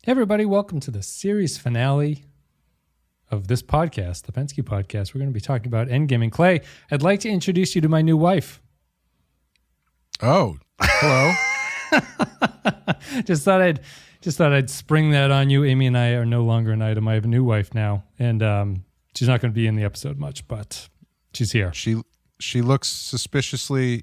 Hey everybody, welcome to the series finale of this podcast, the Pensky Podcast. We're going to be talking about Endgame. And Clay, I'd like to introduce you to my new wife. Oh, hello. Just thought I'd spring that on you. Amy and I are no longer an item. I have a new wife now, and she's not going to be in the episode much, but she's here. She looks suspiciously,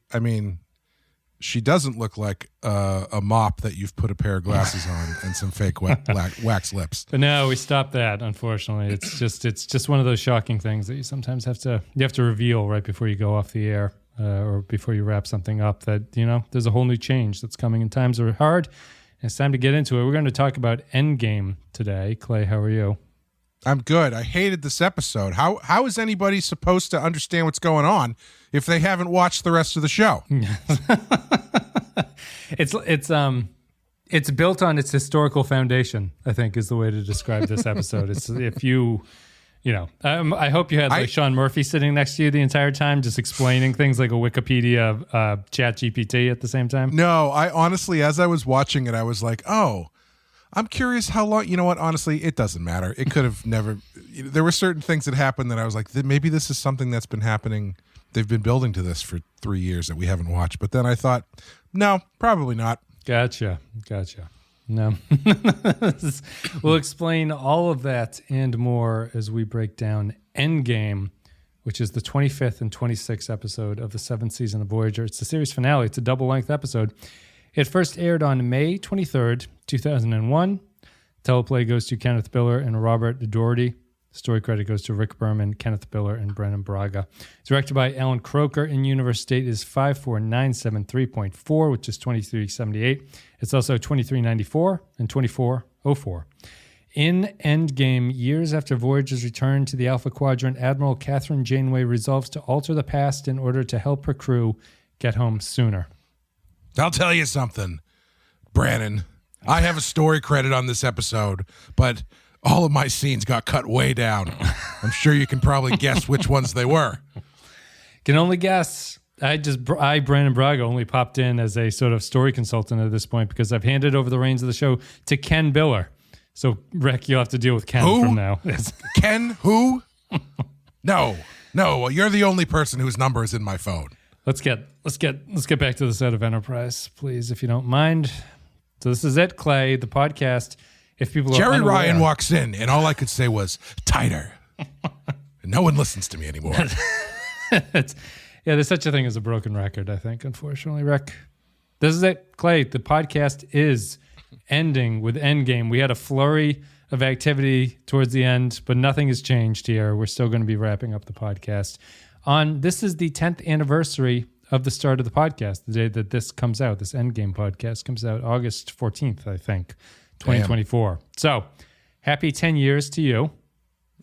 she doesn't look like a mop that you've put a pair of glasses on and some fake wax lips. But no, we stopped that, unfortunately. It's just one of those shocking things that you sometimes have to reveal right before you go off the air or before you wrap something up, that, there's a whole new change that's coming and times are hard. And it's time to get into it. We're going to talk about Endgame today. Clay, how are you? I'm good. I hated this episode. How is anybody supposed to understand what's going on if they haven't watched the rest of the show? It's built on its historical foundation, I think, is the way to describe this episode. It's if you I hope you had Sean Murphy sitting next to you the entire time, just explaining things like a Wikipedia chat GPT at the same time. No, I honestly, as I was watching it, I was like, oh, I'm curious how long, you know what, honestly, it doesn't matter. It could have never, there were certain things that happened that I was like, maybe this is something that's been happening. They've been building to this for 3 years that we haven't watched. But then I thought, no, probably not. Gotcha. No. We'll explain all of that and more as we break down Endgame, which is the 25th and 26th episode of the 7th season of Voyager. It's the series finale. It's a double-length episode. It first aired on May 23rd, 2001. Teleplay goes to Kenneth Biller and Robert Doherty. Story credit goes to Rick Berman, Kenneth Biller, and Brennan Braga. Directed by Alan Croker. In universe date is 54973.4, which is 2378. It's also 2394 and 2404. In Endgame, years after Voyager's return to the Alpha Quadrant, Admiral Catherine Janeway resolves to alter the past in order to help her crew get home sooner. I'll tell you something, Brannon. I have a story credit on this episode, but all of my scenes got cut way down. I'm sure you can probably guess which ones they were. Can only guess. Brandon Braga, only popped in as a sort of story consultant at this point because I've handed over the reins of the show to Ken Biller. So, Rick, you'll have to deal with Ken from now. Ken who? No, you're the only person whose number is in my phone. Let's get back to the set of Enterprise, please, if you don't mind. So this is it, Clay, the podcast. If people Jerry are unaware, Ryan walks in, and all I could say was tighter. And no one listens to me anymore. There's such a thing as a broken record, I think, unfortunately, Rick. This is it, Clay. The podcast is ending with Endgame. We had a flurry of activity towards the end, but nothing has changed here. We're still going to be wrapping up the podcast. This is the 10th anniversary of the start of the podcast, the day that this comes out. This Endgame podcast comes out August 14th, I think, 2024. Damn. So, happy 10 years to you.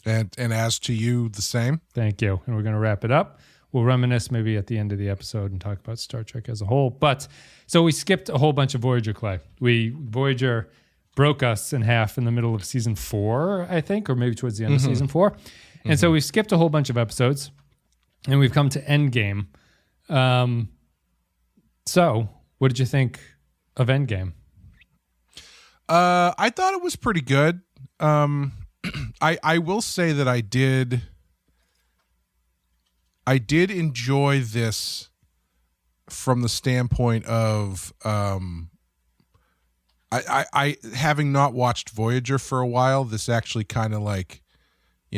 And as to you, the same. Thank you. And we're going to wrap it up. We'll reminisce maybe at the end of the episode and talk about Star Trek as a whole. But, so we skipped a whole bunch of Voyager, Clay. Voyager broke us in half in the middle of season 4, I think, or maybe towards the end of season 4. And so we skipped a whole bunch of episodes. And we've come to Endgame. So, what did you think of Endgame? I thought it was pretty good. I will say that I did enjoy this from the standpoint of I having not watched Voyager for a while, this actually kind of like,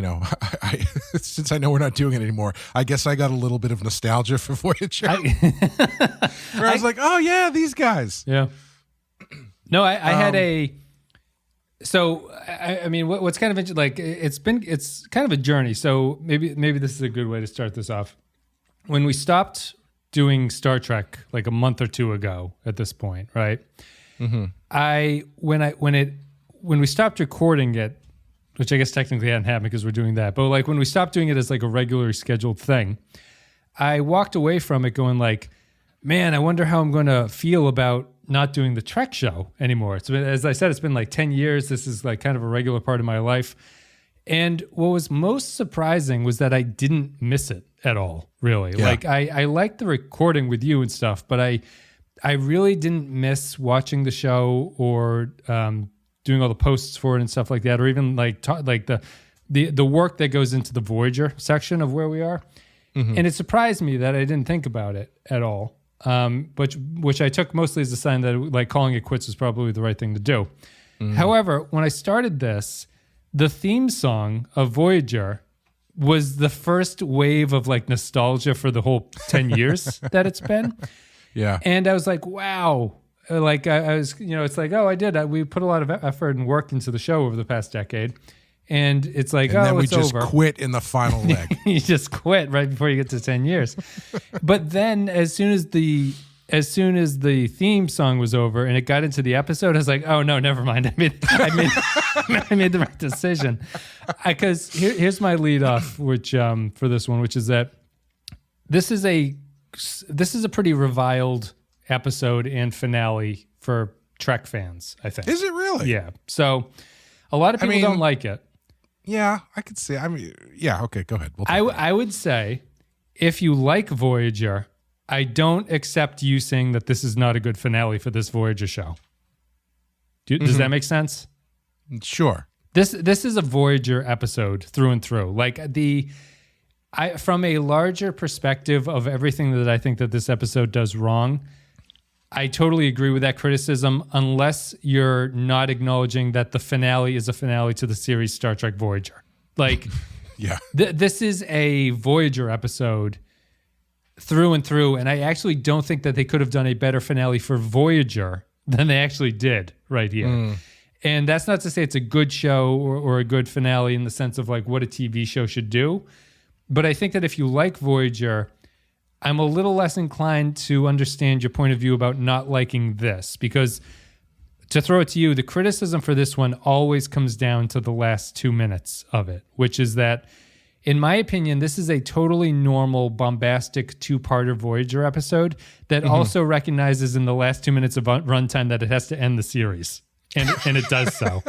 I since I know we're not doing it anymore, I guess I got a little bit of nostalgia for Voyager. Where I was like, oh yeah, these guys. Yeah. No, I had a. So I mean, what's kind of interesting, like it's kind of a journey. So maybe this is a good way to start this off. When we stopped doing Star Trek like a month or two ago, at this point, right? When we stopped recording it, which I guess technically hadn't happened because we're doing that, but like when we stopped doing it as like a regularly scheduled thing, I walked away from it going like, man, I wonder how I'm going to feel about not doing the Trek show anymore. It's been, as I said, it's been like 10 years. This is like kind of a regular part of my life. And what was most surprising was that I didn't miss it at all, really. Yeah. Like I liked the recording with you and stuff, but I really didn't miss watching the show or doing all the posts for it and stuff like that, or even like the work that goes into the Voyager section of where we are. And it surprised me that I didn't think about it at all, which I took mostly as a sign that like calling it quits was probably the right thing to do. However, when I started this, the theme song of Voyager was the first wave of like nostalgia for the whole 10 years that it's been. Yeah. And I was like, wow. Like I was, it's like, oh, we put a lot of effort and work into the show over the past decade. And it's like, and then we it's just over. quit in the final leg. You just quit right before you get to 10 years. But then as soon as the theme song was over and it got into the episode, I was like, oh no, never mind. I made the right decision. Because here's my lead off, which for this one, which is that this is a pretty reviled episode and finale for Trek fans, I think. Is it really? Yeah. So a lot of people don't like it. Yeah, I could see. I mean, yeah, okay, go ahead. I would say if you like Voyager, I don't accept you saying that this is not a good finale for this Voyager show. Does that make sense? Sure. This is a Voyager episode through and through. Like from a larger perspective of everything that I think that this episode does wrong, I totally agree with that criticism, unless you're not acknowledging that the finale is a finale to the series Star Trek Voyager. Like, yeah, this is a Voyager episode through and through, and I actually don't think that they could have done a better finale for Voyager than they actually did right here. And that's not to say it's a good show or a good finale in the sense of like what a TV show should do, but I think that if you like Voyager, I'm a little less inclined to understand your point of view about not liking this, because to throw it to you, the criticism for this one always comes down to the last 2 minutes of it, which is that, in my opinion, this is a totally normal, bombastic two-parter Voyager episode that also recognizes in the last 2 minutes of runtime that it has to end the series. And it does so.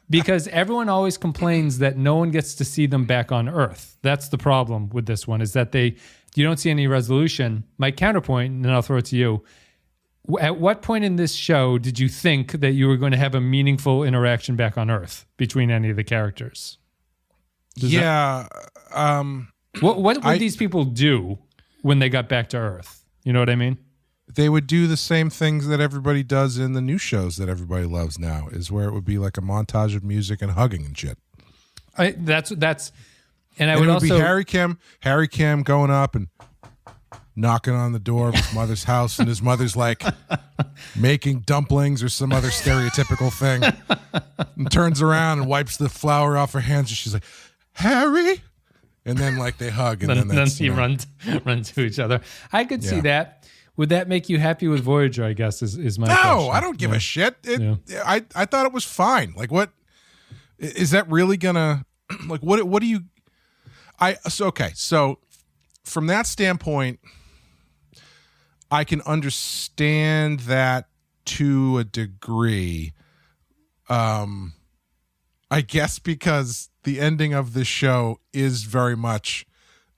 Because everyone always complains that no one gets to see them back on Earth. That's the problem with this one, is that you don't see any resolution. My counterpoint, and then I'll throw it to you, at what point in this show did you think that you were going to have a meaningful interaction back on Earth between any of the characters? What would these people do when they got back to Earth? You know what I mean? They would do the same things that everybody does in the new shows that everybody loves now, is where it would be like a montage of music and hugging and shit. And it would be Harry Kim going up and knocking on the door of his mother's house, and his mother's like making dumplings or some other stereotypical thing, and turns around and wipes the flour off her hands, and she's like, Harry, and then like they hug, and then he runs to each other. I could see that. Would that make you happy with Voyager, I guess, is my question. No, I don't give a shit. I thought it was fine. Like, what is that really gonna like? What do you? So from that standpoint, I can understand that to a degree. I guess because the ending of this show is very much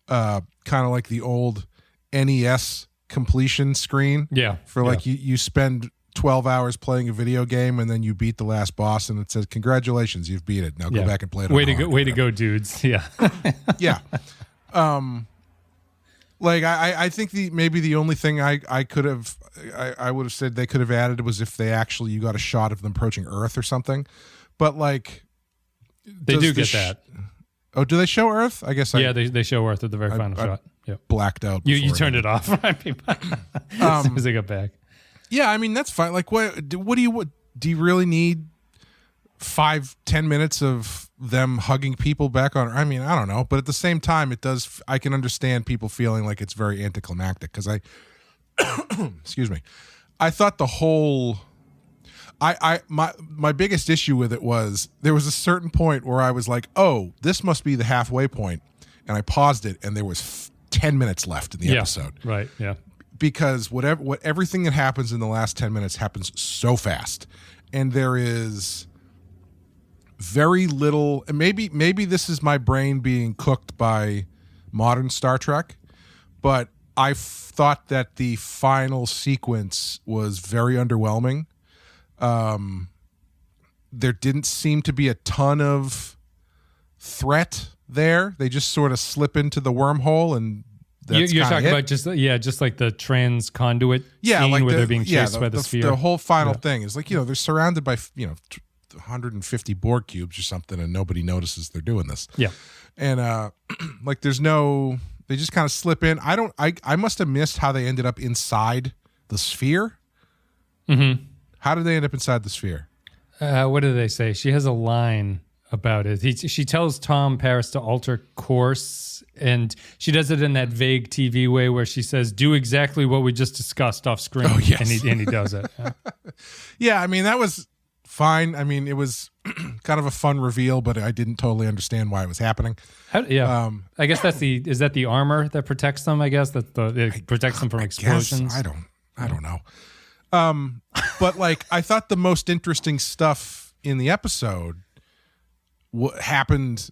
kind of like the old NES completion screen. Yeah. For like you spend 12 hours playing a video game and then you beat the last boss and it says, congratulations, you've beat it. Now go back and play it. Way to go, dudes. Yeah. Yeah. Like I think maybe the only thing I would have said they could have added was if you got a shot of them approaching Earth or something. But like they do get that. Oh, do they show Earth? I guess. They show Earth at the very final shot. Yep. Blacked out. You turned it off as soon as I got back. Yeah, I mean that's fine. Like, what do you really need 5-10 minutes of them hugging people back on? I mean, I don't know, but at the same time, I can understand people feeling like it's very anticlimactic because excuse me, I thought the whole. My biggest issue with it was there was a certain point where I was like, oh, this must be the halfway point, and I paused it, and there was 10 minutes left in the episode. Right. Yeah. Because everything that happens in the last 10 minutes happens so fast, and there is very little. And maybe this is my brain being cooked by modern Star Trek, but I thought that the final sequence was very underwhelming. there didn't seem to be a ton of threat there. They just sort of slip into the wormhole, and that's you're talking it. about just like the trans conduit scene like where they're being chased by the sphere. The whole final thing is like, they're surrounded by 150 Borg cubes or something, and nobody notices they're doing this. Yeah, and like there's no, they just kind of slip in. I must have missed how they ended up inside the sphere. Mm-hmm. How did they end up inside the sphere? What do they say? She has a line about it. She tells Tom Paris to alter course, and she does it in that vague TV way where she says, "Do exactly what we just discussed off screen." Oh, yes. and he does it. Yeah. Yeah, I mean, that was fine. I mean, it was kind of a fun reveal, but I didn't totally understand why it was happening. I guess is that the armor that protects them? I guess that it protects them from explosions. I don't know. But like, I thought the most interesting stuff in the episode happened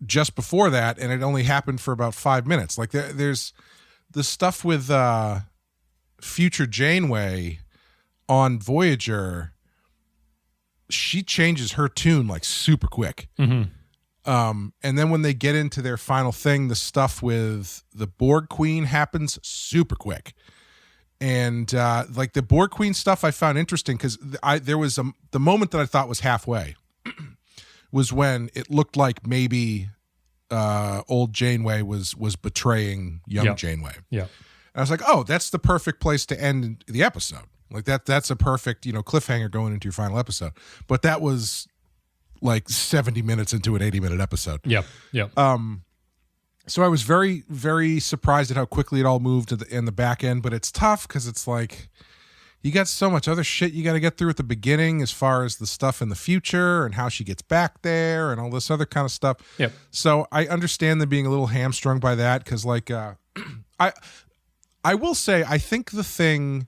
just before that, and it only happened for about 5 minutes. Like there's the stuff with future Janeway on Voyager. She changes her tune like super quick. Mm-hmm. And then when they get into their final thing, the stuff with the Borg Queen happens super quick. And like the Borg Queen stuff I found interesting because there was the moment that I thought was halfway was when it looked like maybe old Janeway was betraying young Janeway. Yeah. And I was like, oh, that's the perfect place to end the episode. Like that's a perfect, cliffhanger going into your final episode. But that was like 70 minutes into an 80-minute episode. Yep. Yep. So I was very, very surprised at how quickly it all moved in the back end, but it's tough because it's like you got so much other shit you got to get through at the beginning as far as the stuff in the future and how she gets back there and all this other kind of stuff. Yep. So I understand them being a little hamstrung by that because like I will say I think the thing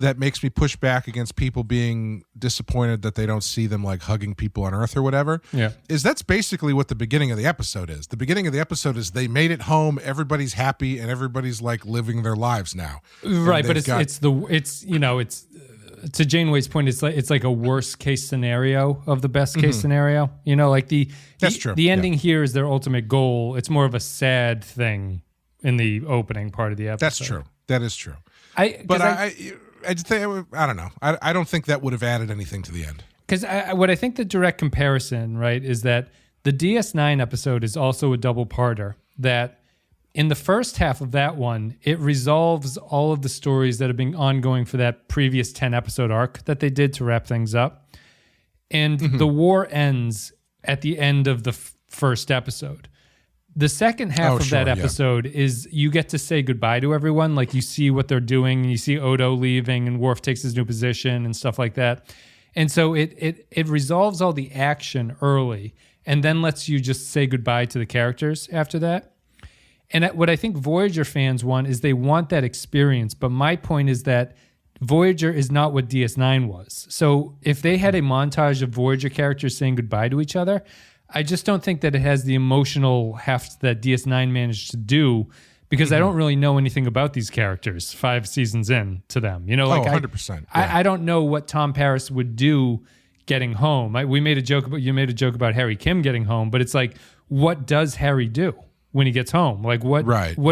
that makes me push back against people being disappointed that they don't see them like hugging people on Earth or whatever. Yeah. Is that's basically what the beginning of the episode is. The beginning of the episode is they made it home, everybody's happy, and everybody's like living their lives now. Right, but it's to Janeway's point, it's like a worst case scenario of the best case scenario. Like that's true. The ending here is their ultimate goal. It's more of a sad thing in the opening part of the episode. That's true. That is true. I just think, I don't know. I don't think that would have added anything to the end. Because what I think the direct comparison, right, is that the DS9 episode is also a double-parter. That in the first half of that one, it resolves all of the stories that have been ongoing for that previous 10-episode arc that they did to wrap things up. And the war ends at the end of the first episode. The second half of that episode is you get to say goodbye to everyone. Like you see what they're doing, and you see Odo leaving, and Worf takes his new position and stuff like that. And so it resolves all the action early, and then lets you just say goodbye to the characters after that. And what I think Voyager fans want is they want that experience. But my point is that Voyager is not what DS9 was. So if they had a montage of Voyager characters saying goodbye to each other, I just don't think that it has the emotional heft that DS9 managed to do because I don't really know anything about these characters 5 seasons in to them. 100%. I don't know what Tom Paris would do getting home. You made a joke about Harry Kim getting home, but it's like, what does Harry do when he gets home? Like what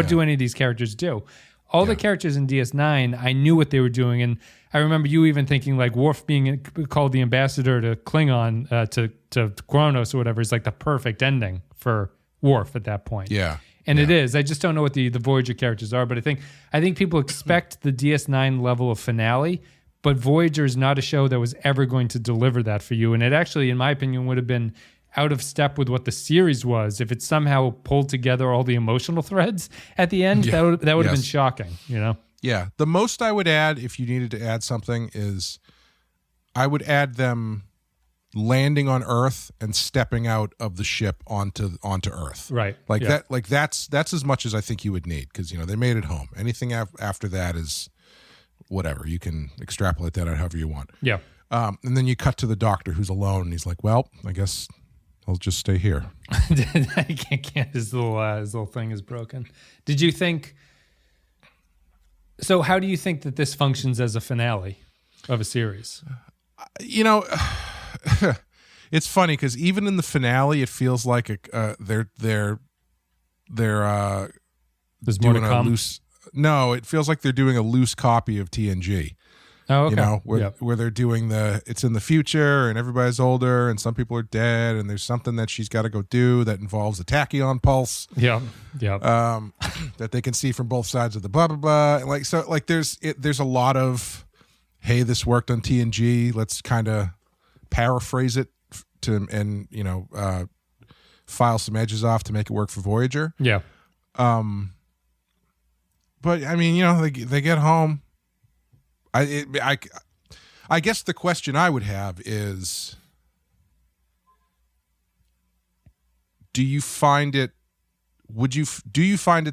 do any of these characters do? All the characters in DS9, I knew what they were doing, and I remember you even thinking like Worf being called the ambassador to Klingon to Kronos or whatever is like the perfect ending for Worf at that point. Yeah, and it is. I just don't know what the Voyager characters are, but I think people expect the DS9 level of finale, but Voyager is not a show that was ever going to deliver that for you, and it actually, in my opinion, would have been out of step with what the series was if it somehow pulled together all the emotional threads at the end. That would have been shocking, Yeah. The most I would add, if you needed to add something, is I would add them landing on Earth and stepping out of the ship onto Earth. Right. That. Like that's as much as I think you would need because they made it home. Anything after that is whatever. You can extrapolate that out however you want. Yeah. And then you cut to the Doctor who's alone, and he's like, "Well, I guess I'll just stay here." I can't. His little thing is broken. Did you think? So, how do you think that this functions as a finale of a series? it's funny because even in the finale, it feels like they're There's more to doing a come. loose. No, it feels like they're doing a loose copy of TNG. Oh, okay. You know, where Yep. where they're doing it's in the future and everybody's older and some people are dead and there's something that she's got to go do that involves a tachyon pulse. Yeah. Yeah. That they can see from both sides of the blah blah blah. And like so, like there's a lot of, hey, this worked on TNG. Let's kind of paraphrase it and file some edges off to make it work for Voyager. Yeah. But I mean, they get home. I guess the question I would have is, do you find it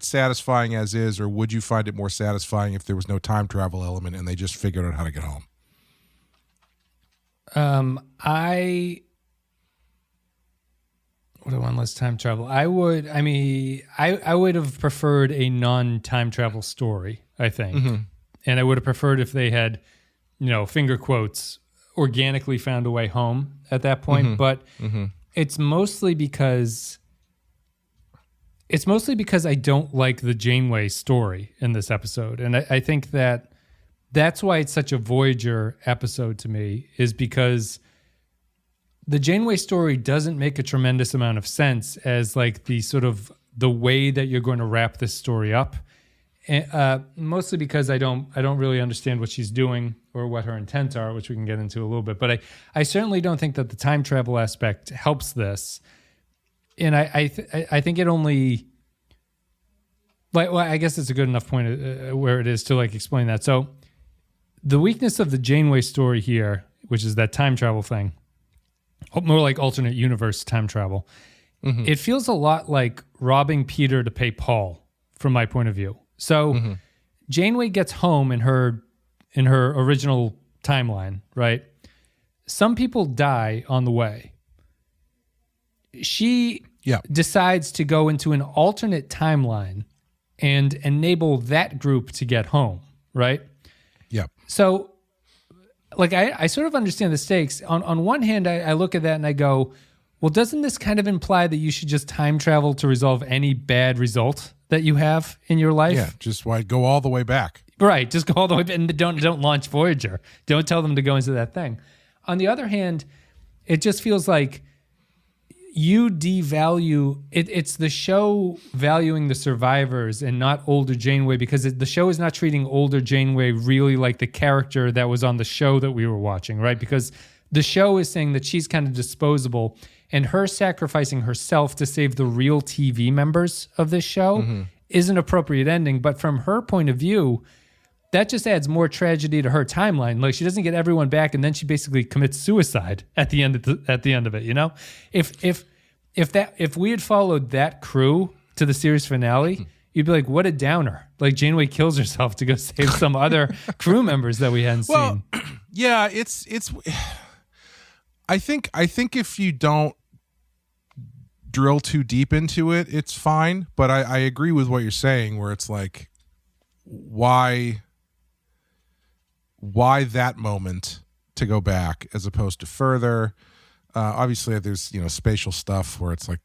satisfying as is, or would you find it more satisfying if there was no time travel element and they just figured out how to get home? I would have one less time travel. I would have preferred a non-time travel story, I think. Mm-hmm. And I would have preferred if they had, finger quotes, organically found a way home at that point. Mm-hmm. But Mm-hmm. it's mostly because I don't like the Janeway story in this episode. And I think that's why it's such a Voyager episode to me, is because the Janeway story doesn't make a tremendous amount of sense as like the sort of the way that you're going to wrap this story up. Mostly because I don't really understand what she's doing or what her intents are, which we can get into a little bit. But I certainly don't think that the time travel aspect helps this. And I think it only, I guess it's a good enough point where it is to like explain that. So the weakness of the Janeway story here, which is that time travel thing, more like alternate universe time travel, it feels a lot like robbing Peter to pay Paul from my point of view. So Janeway gets home in her original timeline, right? Some people die on the way. She decides to go into an alternate timeline and enable that group to get home, right? Yep. So, like, I sort of understand the stakes. On one hand, I look at that and I go, well, doesn't this kind of imply that you should just time travel to resolve any bad result that you have in your life? Yeah, just go all the way back. Right, just go all the way back and don't launch Voyager. Don't tell them to go into that thing. On the other hand, it just feels like you devalue it. It's the show valuing the survivors and not older Janeway, because the show is not treating older Janeway really like the character that was on the show that we were watching, right? Because the show is saying that she's kind of disposable, and her sacrificing herself to save the real TV members of this show is an appropriate ending. But from her point of view, that just adds more tragedy to her timeline. Like, she doesn't get everyone back, and then she basically commits suicide at the end of it. You know, if we had followed that crew to the series finale, you'd be like, what a downer! Like, Janeway kills herself to go save some other crew members that we hadn't seen. Yeah, it's. I think if you don't drill too deep into it, it's fine. But I agree with what you're saying, where it's like, why that moment to go back as opposed to further? Obviously, there's spatial stuff where it's like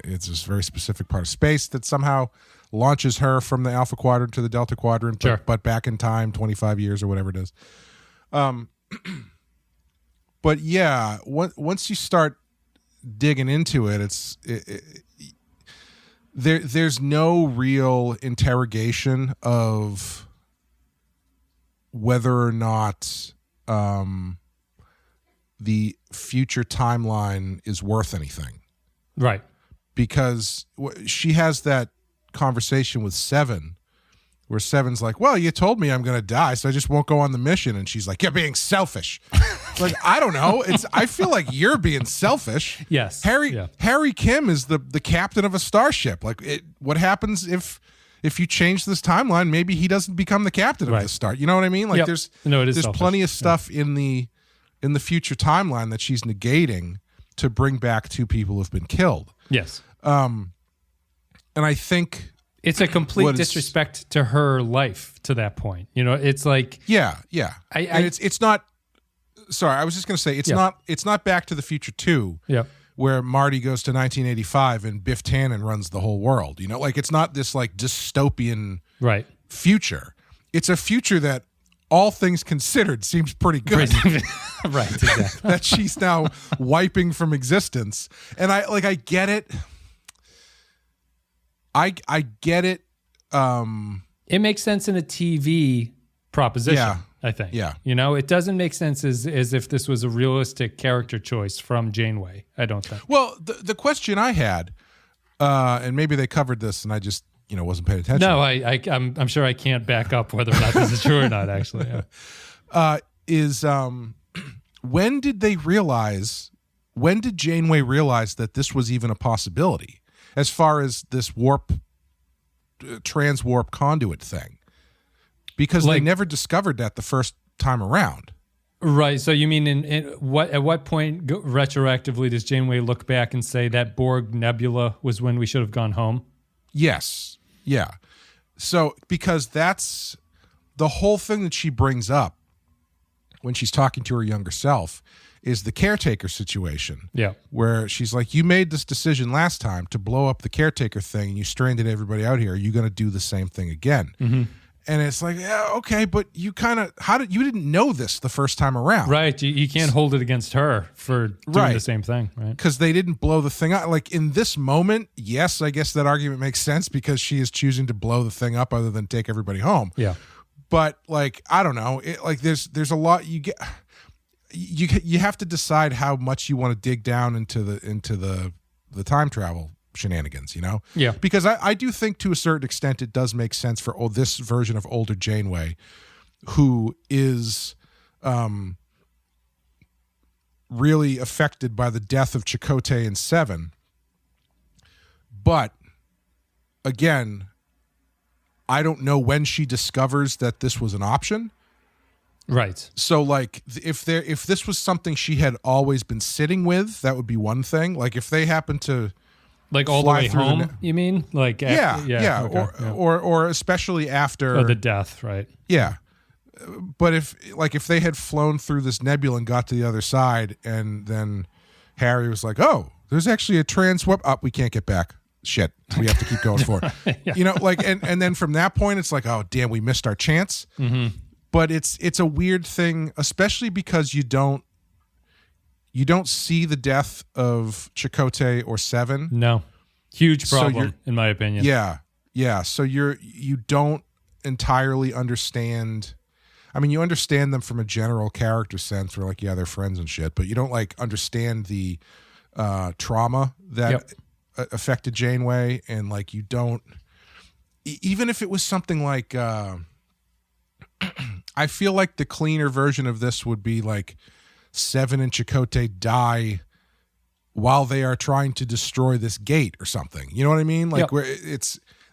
it's this very specific part of space that somehow launches her from the Alpha Quadrant to the Delta Quadrant, Sure. but back in time, 25 years or whatever it is. But yeah, once you start digging into it, there's no real interrogation of whether or not the future timeline is worth anything. Right. Because she has that conversation with Seven, where Seven's like, well, you told me I'm going to die, so I just won't go on the mission. And she's like, you're being selfish. Like, I don't know. I feel like you're being selfish. Yes. Harry Kim is the captain of a starship. Like, what happens if you change this timeline? Maybe he doesn't become the captain of the star. You know what I mean? Like, Yep. there's selfish. plenty of stuff in the future timeline that she's negating to bring back two people who've been killed. Yes. And I think it's a complete disrespect to her life to that point. It's like, yeah. And it's not sorry, I was just going to say it's not Back to the Future 2. Yep. Where Marty goes to 1985 and Biff Tannen runs the whole world. You know, like it's not this like dystopian future. It's a future that, all things considered, seems pretty good. Right, exactly. That she's now wiping from existence. And I get it. I get it. It makes sense in a TV proposition. Yeah. I think. Yeah. You know, it doesn't make sense as if this was a realistic character choice from Janeway, I don't think. Well, the question I had, and maybe they covered this and I just, wasn't paying attention. No, I'm sure I can't back up whether or not this is true or not, actually. Yeah. When did Janeway realize that this was even a possibility as far as this trans-warp conduit thing? Because they never discovered that the first time around. Right. So you mean at what point retroactively does Janeway look back and say that Borg nebula was when we should have gone home? Yes. Yeah. So because that's the whole thing that she brings up when she's talking to her younger self is the caretaker situation. Yeah. Where she's like, you made this decision last time to blow up the caretaker thing and you stranded everybody out here. Are you going to do the same thing again? Mm-hmm. And it's like, yeah, okay, but you you didn't know this the first time around. Right. You can't hold it against her for doing the same thing, right? Because they didn't blow the thing up. Like in this moment, yes, I guess that argument makes sense because she is choosing to blow the thing up other than take everybody home. Yeah. But like, I don't know. There's a lot you get. You have to decide how much you want to dig down into the time travel shenanigans, Yeah. Because I do think to a certain extent it does make sense for this version of older Janeway, who is really affected by the death of Chakotay in 7. But again, I don't know when she discovers that this was an option. Right. So like if this was something she had always been sitting with, that would be one thing. Like if they happen to like all the way home, you mean? Like or especially after the death, right? Yeah. But if they had flown through this nebula and got to the other side and then Harry was like, "Oh, there's actually a trans-warp we can't get back. Shit. We have to keep going forward." Yeah. And then from that point it's like, "Oh, damn, we missed our chance." Mm-hmm. But it's a weird thing, especially because you don't see the death of Chakotay or 7. No. Huge problem, in my opinion. Yeah. Yeah. So you don't entirely understand. I mean, you understand them from a general character sense where like, yeah, they're friends and shit, but you don't like understand the trauma that affected Janeway. And like, you don't, even if it was something like, I feel like the cleaner version of this would be like 7 and Chakotay die while they are trying to destroy this gate or something. You know what I mean? Like where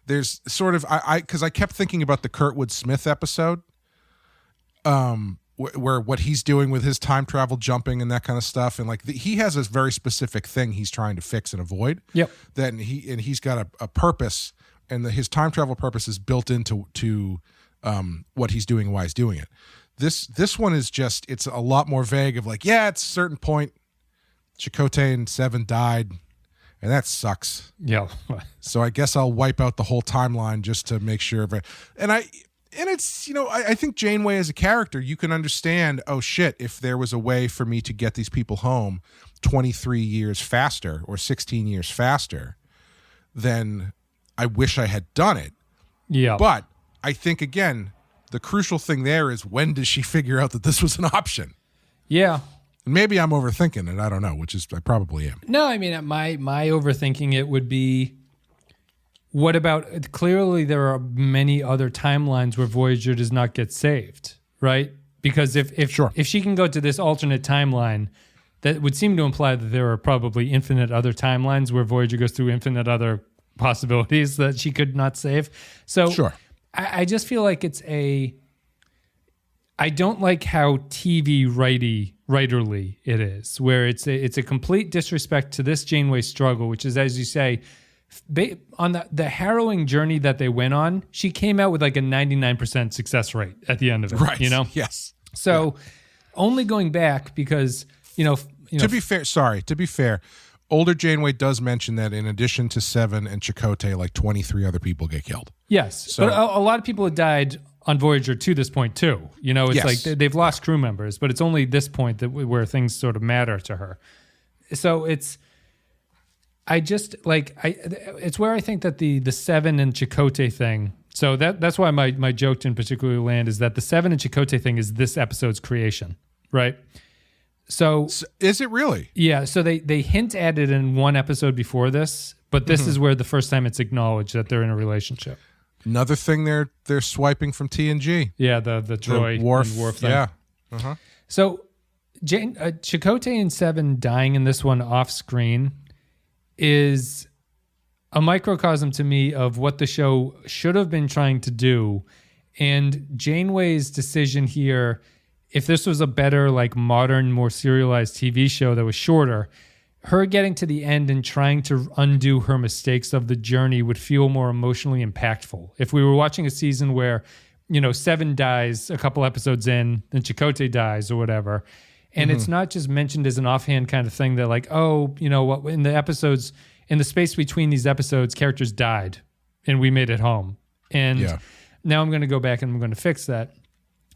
there's sort of, because I kept thinking about the Kurtwood Smith episode, where what he's doing with his time travel jumping and that kind of stuff. And like he has a very specific thing he's trying to fix and avoid. Yep. Then he's got a purpose, and his time travel purpose is built into what he's doing and why he's doing it. This one is just, it's a lot more vague of like, yeah, at a certain point, Chakotay and 7 died, and that sucks. Yeah. So I guess I'll wipe out the whole timeline just to make sure of it. And it's, I think Janeway as a character, you can understand, oh shit, if there was a way for me to get these people home 23 years faster or 16 years faster, then I wish I had done it. Yeah. But I think, again, the crucial thing there is when does she figure out that this was an option? Yeah. Maybe I'm overthinking it. I don't know, which is I probably am. No, I mean, my overthinking it would be, what about, clearly there are many other timelines where Voyager does not get saved, right? Because if she can go to this alternate timeline, that would seem to imply that there are probably infinite other timelines where Voyager goes through infinite other possibilities that she could not save. So sure. I just feel like I don't like how TV writerly it is, where it's a complete disrespect to this Janeway struggle, which is, as you say, on the harrowing journey that they went on, she came out with like a 99% success rate at the end of it. Right. You know? Yes. So only going back because, To be fair, older Janeway does mention that in addition to Seven and Chakotay, like 23 other people get killed. Yes, but a lot of people have died on Voyager to this point too. It's like they've lost crew members, but it's only this point that where things sort of matter to her. So it's where I think that the Seven and Chakotay thing. So that's why my joke didn't particularly land is that the Seven and Chakotay thing is this episode's creation, right? So is it really? Yeah. So they hint at it in one episode before this, but this is where the first time it's acknowledged that they're in a relationship. Another thing they're swiping from TNG. Yeah, the Troy and Worf thing. Yeah. So Chakotay and Seven dying in this one off screen is a microcosm to me of what the show should have been trying to do. And Janeway's decision here, if this was a better, like modern, more serialized TV show that was shorter, her getting to the end and trying to undo her mistakes of the journey would feel more emotionally impactful. If we were watching a season where, Seven dies a couple episodes in, then Chakotay dies or whatever, and it's not just mentioned as an offhand kind of thing that like, what in the space between these episodes, characters died and we made it home. And now I'm going to go back and I'm going to fix that.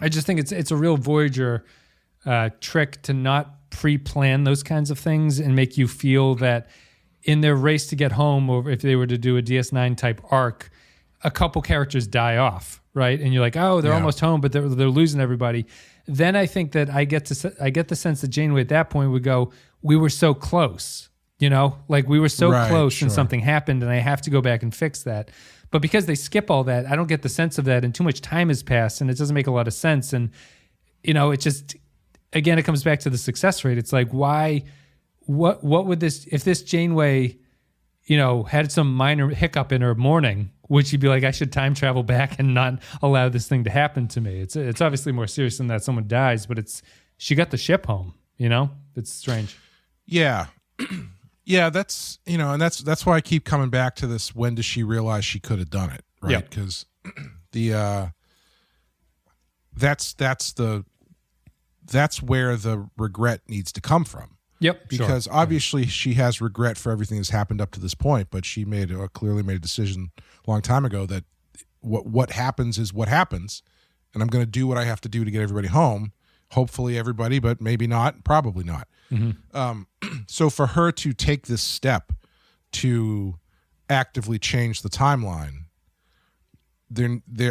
I just think it's a real Voyager trick to not pre-plan those kinds of things and make you feel that in their race to get home, or if they were to do a DS9 type arc, a couple characters die off, right? And you're like, oh, they're almost home, but they're losing everybody. Then I think that I get the sense that Janeway at that point would go, we were so close, like we were so close and something happened and I have to go back and fix that. But because they skip all that, I don't get the sense of that, and too much time has passed and it doesn't make a lot of sense. And, it just, again, it comes back to the success rate. It's like, why, what would this, if this Janeway, had some minor hiccup in her morning, would she be like, I should time travel back and not allow this thing to happen to me? It's obviously more serious than that someone dies, but she got the ship home, It's strange. Yeah. Yeah, that's, and that's why I keep coming back to this. When does she realize she could have done it? Right. Because that's where the regret needs to come from. Yep. Because obviously she has regret for everything that's happened up to this point, but she clearly made a decision a long time ago that what happens is what happens, and I'm going to do what I have to do to get everybody home. Hopefully everybody, but maybe not, probably not. So for her to take this step to actively change the timeline,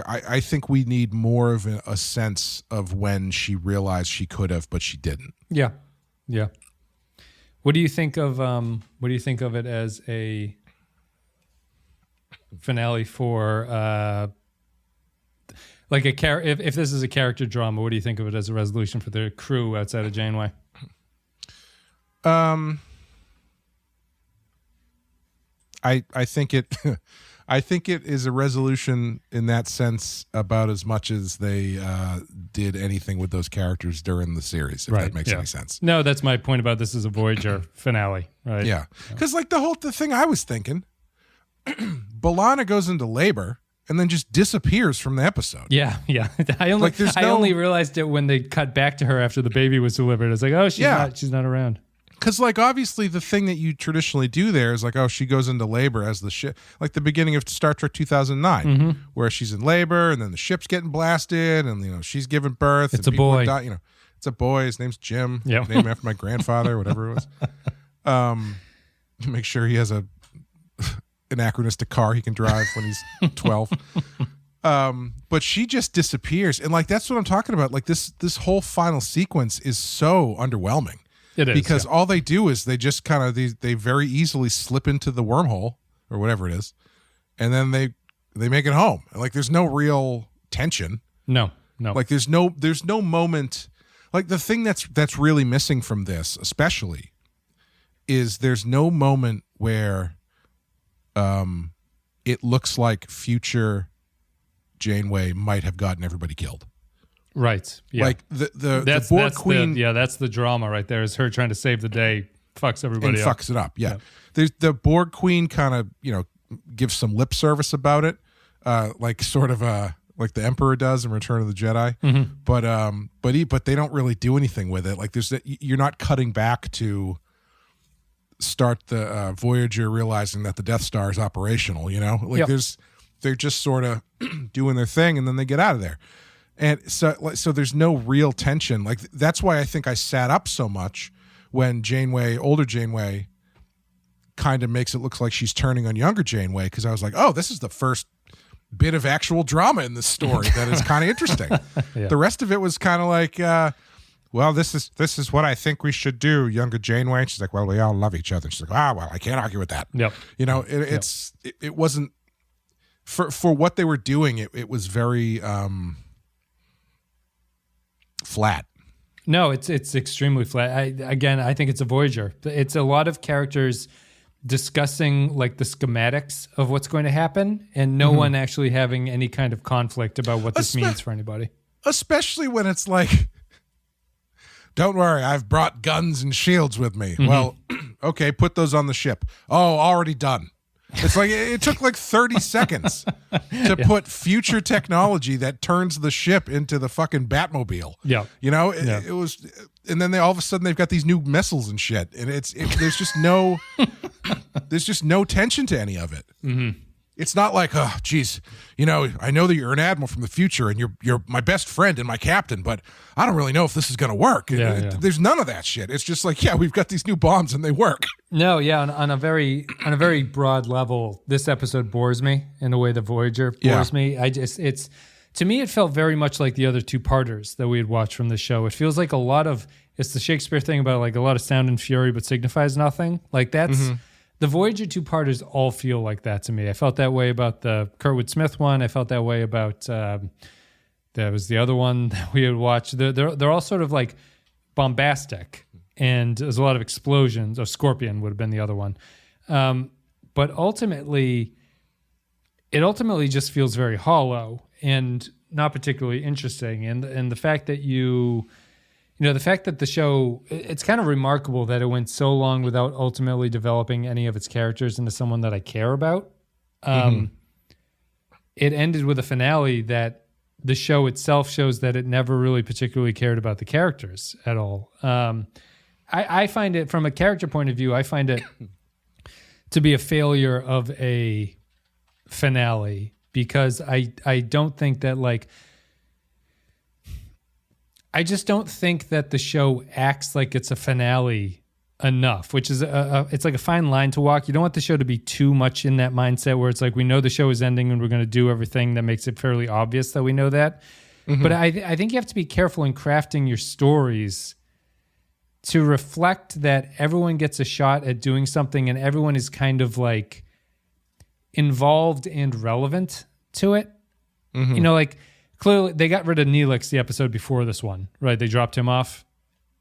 I think we need more of a sense of when she realized she could have, but she didn't. Yeah. Yeah. What do you think of it as a finale for like if this is a character drama, what do you think of it as a resolution for the crew outside of Janeway? I think it I think it is a resolution in that sense about as much as they did anything with those characters during the series, if that makes any sense. No, that's my point about this is a Voyager finale, right? Yeah. Because like the thing I was thinking, B'Elanna goes into labor and then just disappears from the episode. Yeah, yeah. I only realized it when they cut back to her after the baby was delivered. It's like, oh, she's not around. Because, like, obviously the thing that you traditionally do there is like, oh, she goes into labor as the ship, like the beginning of Star Trek 2009, where she's in labor and then the ship's getting blasted and, she's giving birth. It's a boy. It's a boy. His name's Jim. Yep. Named after my grandfather, whatever it was. Make sure he has an anachronistic car he can drive when he's 12. But she just disappears. And, like, that's what I'm talking about. Like, this whole final sequence is so underwhelming. It is, because all they do is they just kind of they very easily slip into the wormhole or whatever it is, and then they make it home. Like there's no real tension. No. Like there's no moment. Like the thing that's really missing from this, especially, is there's no moment where, it looks like future Janeway might have gotten everybody killed. Right. Yeah. Like the Borg Queen. That's the drama right there. Is her trying to save the day, fucks everybody up. Fucks it up. Yeah. There's the Borg Queen kind of, gives some lip service about it. Like sort of like the Emperor does in Return of the Jedi. But they don't really do anything with it. Like you're not cutting back to start the Voyager realizing that the Death Star is operational, they're just sort of doing their thing and then they get out of there. And so there's no real tension. Like that's why I think I sat up so much when older Janeway kind of makes it look like she's turning on younger Janeway, because I was like, oh, this is the first bit of actual drama in this story that is kind of interesting. Yeah. The rest of it was kind of like, well, this is what I think we should do, younger Janeway. And she's like, well, we all love each other. And she's like, well, I can't argue with that. Yep. It wasn't for what they were doing. It was very flat. No, it's extremely flat. I think it's a Voyager. It's a lot of characters discussing like the schematics of what's going to happen, and no one actually having any kind of conflict about what this means for anybody. Especially when it's like, don't worry, I've brought guns and shields with me. Well, okay, put those on the ship. Oh, already done. It's like it took like 30 seconds to put future technology that turns the ship into the fucking Batmobile. Yeah. It was, and then all of a sudden they've got these new missiles and shit, and there's just no tension to any of it. Mm-hmm. It's not like, oh, geez, I know that you're an admiral from the future and you're my best friend and my captain, but I don't really know if this is going to work. There's none of that shit. It's just like, yeah, we've got these new bombs and they work. No, yeah, on a very broad level, this episode bores me in a way that Voyager bores me. To me, it felt very much like the other two-parters that we had watched from the show. It feels like it's the Shakespeare thing about like a lot of sound and fury, but signifies nothing. Like that's. The Voyager two-parters all feel like that to me. I felt that way about the Kurtwood Smith one. I felt that way about that was the other one that we had watched. They're all sort of like bombastic, and there's a lot of explosions. Or Scorpion would have been the other one, but ultimately, it just feels very hollow and not particularly interesting. And the fact that the fact that the show, it's kind of remarkable that it went so long without ultimately developing any of its characters into someone that I care about. It ended with a finale that the show itself shows that it never really particularly cared about the characters at all. I find it, from a character point of view, I find it to be a failure of a finale, because I don't think that I just don't think that the show acts like it's a finale enough, which is it's like a fine line to walk. You don't want the show to be too much in that mindset where it's like, we know the show is ending and we're going to do everything that makes it fairly obvious that we know that. But I think you have to be careful in crafting your stories to reflect that everyone gets a shot at doing something and everyone is kind of like involved and relevant to it. Clearly, they got rid of Neelix the episode before this one, right? They dropped him off.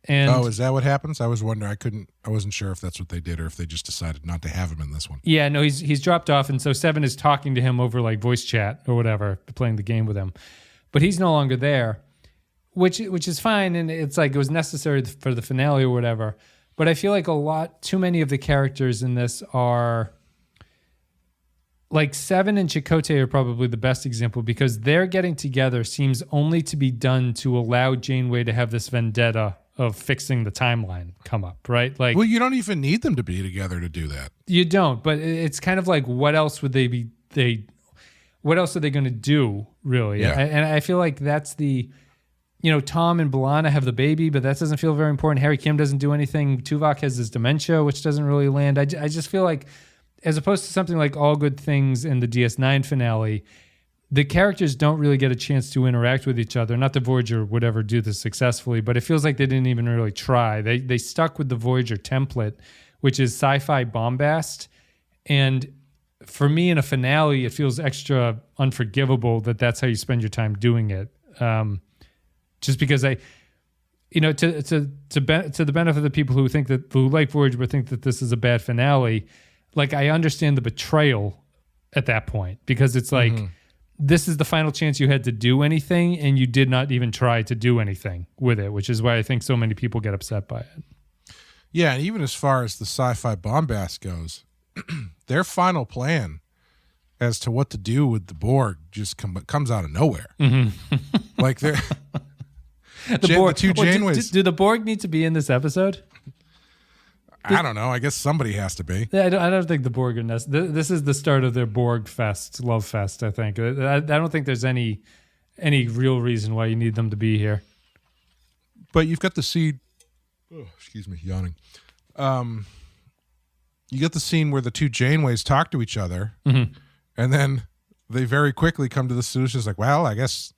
And is that what happens? I was wondering. I wasn't sure if that's what they did or if they just decided not to have him in this one. Yeah, no, he's dropped off, and so Seven is talking to him over like voice chat or whatever, playing the game with him. But he's no longer there, which is fine, and it's like it was necessary for the finale or whatever. But I feel like too many of the characters in this are. Like Seven and Chakotay are probably the best example, because their getting together seems only to be done to allow Janeway to have this vendetta of fixing the timeline come up, right? Like, well, you don't even need them to be together to do that. You don't, but it's kind of like, what else would they be? What else are they going to do, really? Yeah. And I feel like that's Tom and B'Elanna have the baby, but that doesn't feel very important. Harry Kim doesn't do anything. Tuvok has his dementia, which doesn't really land. I just feel like, as opposed to something like All Good Things in the DS9 finale, the characters don't really get a chance to interact with each other. Not that Voyager would ever do this successfully, but it feels like they didn't even really try. They stuck with the Voyager template, which is sci-fi bombast. And for me, in a finale, it feels extra unforgivable that that's how you spend your time doing it. Just because to the benefit of the people who like Voyager but think that this is a bad finale, like, I understand the betrayal at that point, because it's like, this is the final chance you had to do anything, and you did not even try to do anything with it, which is why I think so many people get upset by it. Yeah, and even as far as the sci-fi bombast goes, their final plan, as to what to do with the Borg just comes out of nowhere. Like they're the two Janeways. Do the Borg need to be in this episode? I don't know. I guess somebody has to be. Yeah, I don't think the Borg are necessary. This is the start of their Borg fest, love fest, I think. I don't think there's any real reason why you need them to be here. But you've got the scene. Oh, excuse me, yawning. You get the scene where the two Janeways talk to each other, and then they very quickly come to the solution. It's like, well, I guess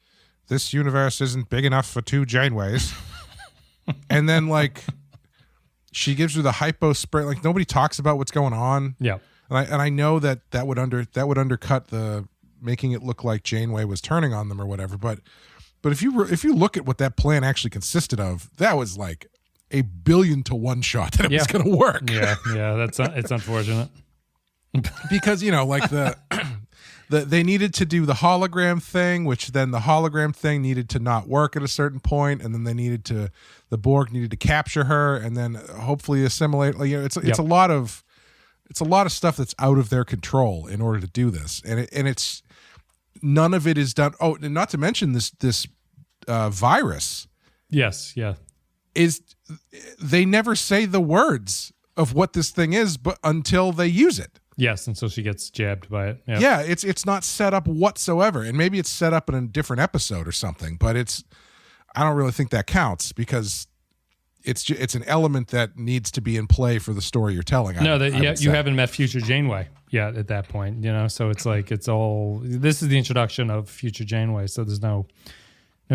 this universe isn't big enough for two Janeways. And then, like, she gives her the hypo spray. Like, nobody talks about what's going on. Yeah, and I know that would undercut the making it look like Janeway was turning on them or whatever. But if you look at what that plan actually consisted of, that was like a 1,000,000,000 to 1 shot that it was going to work. Yeah, it's unfortunate because like they needed to do the hologram thing, which then the hologram thing needed to not work at a certain point, and then the Borg needed to capture her, and then hopefully assimilate. Like, it's a lot of stuff that's out of their control in order to do this, and it's none of it is done. Oh, and not to mention this virus. Yes, yeah. They never say the words of what this thing is, but until they use it. Yes, until she gets jabbed by it. Yep. Yeah, it's not set up whatsoever, and maybe it's set up in a different episode or something. But I don't really think that counts because it's an element that needs to be in play for the story you're telling. You haven't met future Janeway yet at that point, so it's like this is the introduction of future Janeway, so there's no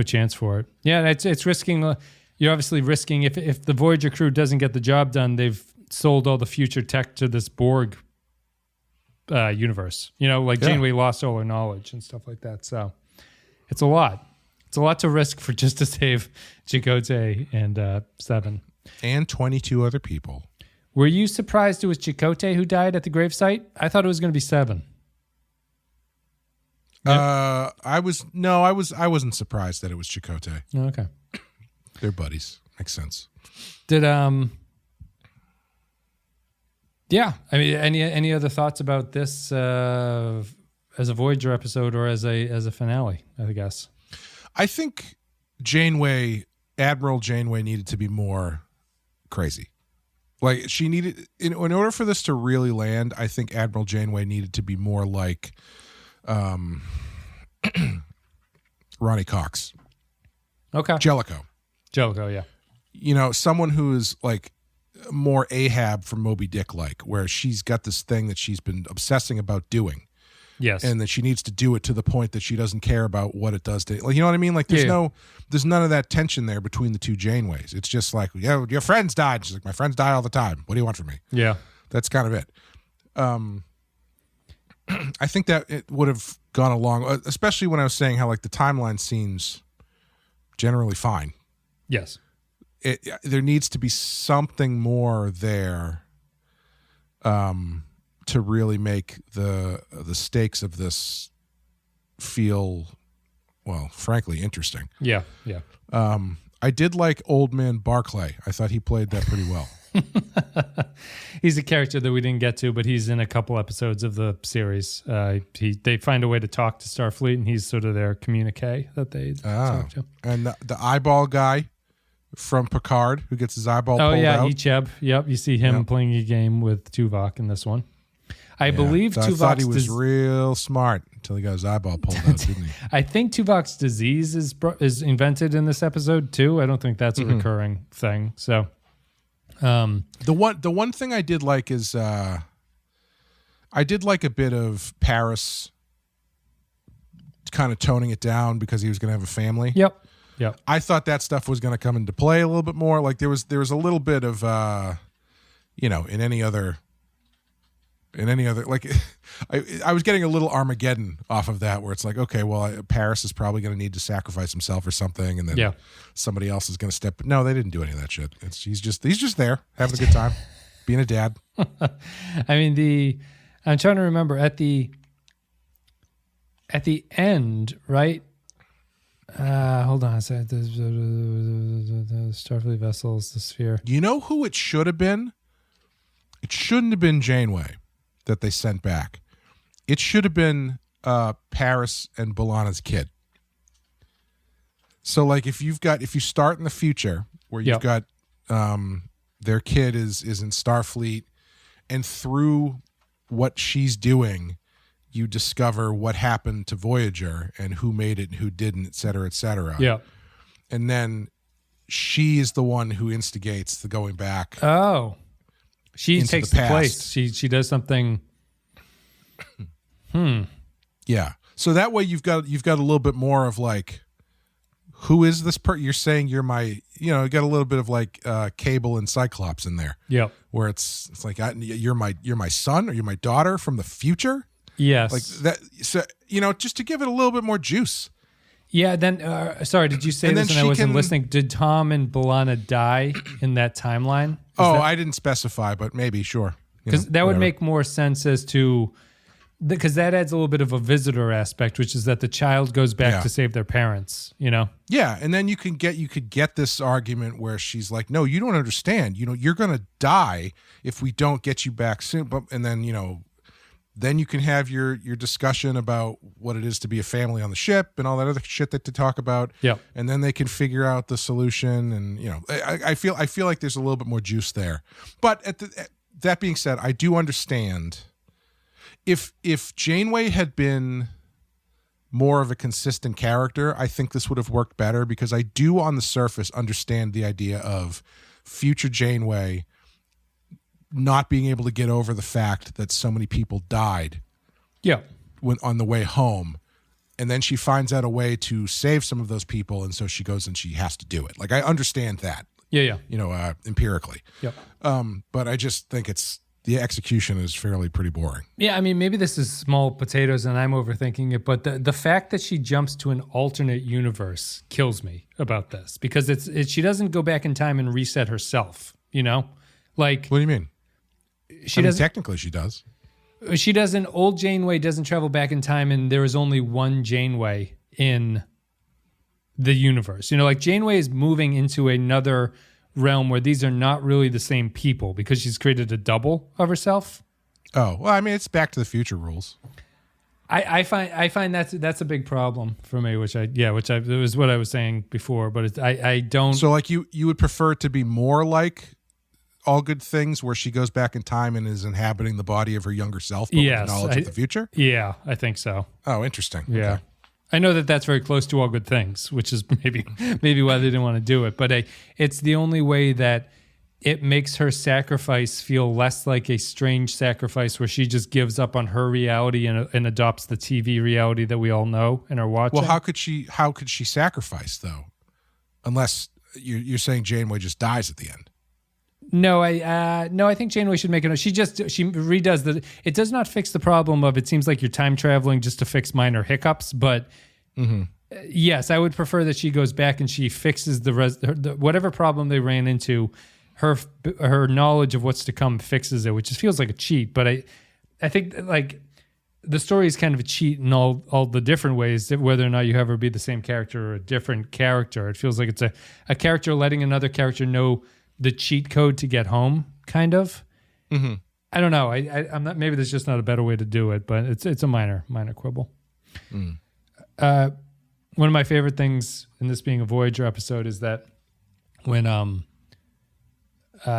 chance for it. Yeah, it's risking. You're obviously risking if the Voyager crew doesn't get the job done, they've sold all the future tech to this Borg universe. Janeway lost all her knowledge and stuff like that. So it's a lot. It's a lot to risk for just to save Chakotay and Seven. And 22 other people. Were you surprised it was Chakotay who died at the gravesite? I thought it was going to be Seven. I wasn't surprised that it was Chakotay. Oh, okay. They're buddies. Makes sense. Did yeah. I mean, any other thoughts about this as a Voyager episode or as a finale? I guess. I think Admiral Janeway needed to be more crazy. Like she needed in order for this to really land. I think Admiral Janeway needed to be more like Ronnie Cox. Okay. Jellicoe, yeah. Someone who is like more Ahab from Moby Dick, like where she's got this thing that she's been obsessing about doing. Yes. And that she needs to do it to the point that she doesn't care about what it does to, like, you know what I mean? Like there's none of that tension there between the two Janeways. It's just like, yeah, your friends died. She's like, my friends die all the time. What do you want from me? Yeah. That's kind of it. I think that it would have gone along, especially when I was saying how like the timeline seems generally fine. Yes. There needs to be something more there to really make the stakes of this feel, well, frankly, interesting. Yeah. I did like Old Man Barclay. I thought he played that pretty well. He's a character that we didn't get to, but he's in a couple episodes of the series. They find a way to talk to Starfleet, and he's sort of their communique that they talk to. And the eyeball guy from Picard who gets his eyeball pulled out. Oh, yeah, Icheb. Yep, you see him playing a game with Tuvok in this one. I believe Tuvok's... I thought he was real smart until he got his eyeball pulled out, didn't he? I think Tuvok's disease is invented in this episode, too. I don't think that's a recurring thing, so... The one thing I did like is I did like a bit of Paris kind of toning it down because he was going to have a family. Yep. I thought that stuff was going to come into play a little bit more. Like there was a little bit of in any other like I was getting a little Armageddon off of that where it's like, okay, well, Paris is probably going to need to sacrifice himself or something, and then somebody else is going to step. No, they didn't do any of that shit. He's just there having a good time, being a dad. I mean, I'm trying to remember at the end, right? Hold on a second. The Starfleet vessels, the sphere. You know who it should have been? It shouldn't have been Janeway that they sent back. it should have been Paris and B'Elanna's kid. So like if you start in the future where you've got their kid is in Starfleet, and through what she's doing, you discover what happened to Voyager and who made it and who didn't, et cetera, et cetera. Yeah. And then she is the one who instigates the going back. Oh. She takes the place. She does something. Yeah. So that way you've got a little bit more of like, who is this you're saying you're my, you got a little bit of like Cable and Cyclops in there. Yeah. Where it's like you're my son or you're my daughter from the future. Yes. Like that. So just to give it a little bit more juice. Yeah. Then sorry, did you say and this and I wasn't listening? Did Tom and B'Elanna die in that timeline? I didn't specify, but maybe sure. Because that would make more sense as to. Because that adds a little bit of a visitor aspect, which is that the child goes back to save their parents, Yeah, and then you could get this argument where she's like, "No, you don't understand. You're going to die if we don't get you back soon." But and then then you can have your discussion about what it is to be a family on the ship and all that other shit that to talk about. Yeah, and then they can figure out the solution, and I feel like there's a little bit more juice there. But that being said, I do understand. If Janeway had been more of a consistent character, I think this would have worked better because I do on the surface understand the idea of future Janeway not being able to get over the fact that so many people died when on the way home. And then she finds out a way to save some of those people. And so she goes and she has to do it. Like, I understand that. Yeah. Empirically. Yep. But I just think the execution is pretty boring. Yeah, I mean, maybe this is small potatoes and I'm overthinking it, but the fact that she jumps to an alternate universe kills me about this because she doesn't go back in time and reset herself, Like, what do you mean? Technically she does. She doesn't. Old Janeway doesn't travel back in time, and there is only one Janeway in the universe. Like Janeway is moving into another realm where these are not really the same people because she's created a double of herself. Oh, well, I mean, it's Back to the Future rules. I find that's a big problem for me, which it was what I was saying before, but I don't. So like you would prefer it to be more like All Good Things where she goes back in time and is inhabiting the body of her younger self, but with knowledge of the future? Yeah, I think so. Oh, interesting. Yeah. Okay. I know that's very close to All Good Things, which is maybe why they didn't want to do it. But it's the only way that it makes her sacrifice feel less like a strange sacrifice where she just gives up on her reality and adopts the TV reality that we all know and are watching. Well, how could she sacrifice though? Unless you're saying Janeway just dies at the end. No, I think Janeway should make it. She redoes the. It does not fix the problem of. It seems like you're time traveling just to fix minor hiccups, but yes, I would prefer that she goes back and she fixes the whatever problem they ran into. Her knowledge of what's to come fixes it, which just feels like a cheat. But I think like the story is kind of a cheat in all the different ways. Whether or not you have her be the same character or a different character, it feels like it's a character letting another character know the cheat code to get home, kind of. Mm-hmm. I don't know. I'm not. Maybe there's just not a better way to do it, but it's a minor quibble. Mm. One of my favorite things in this being a Voyager episode is that when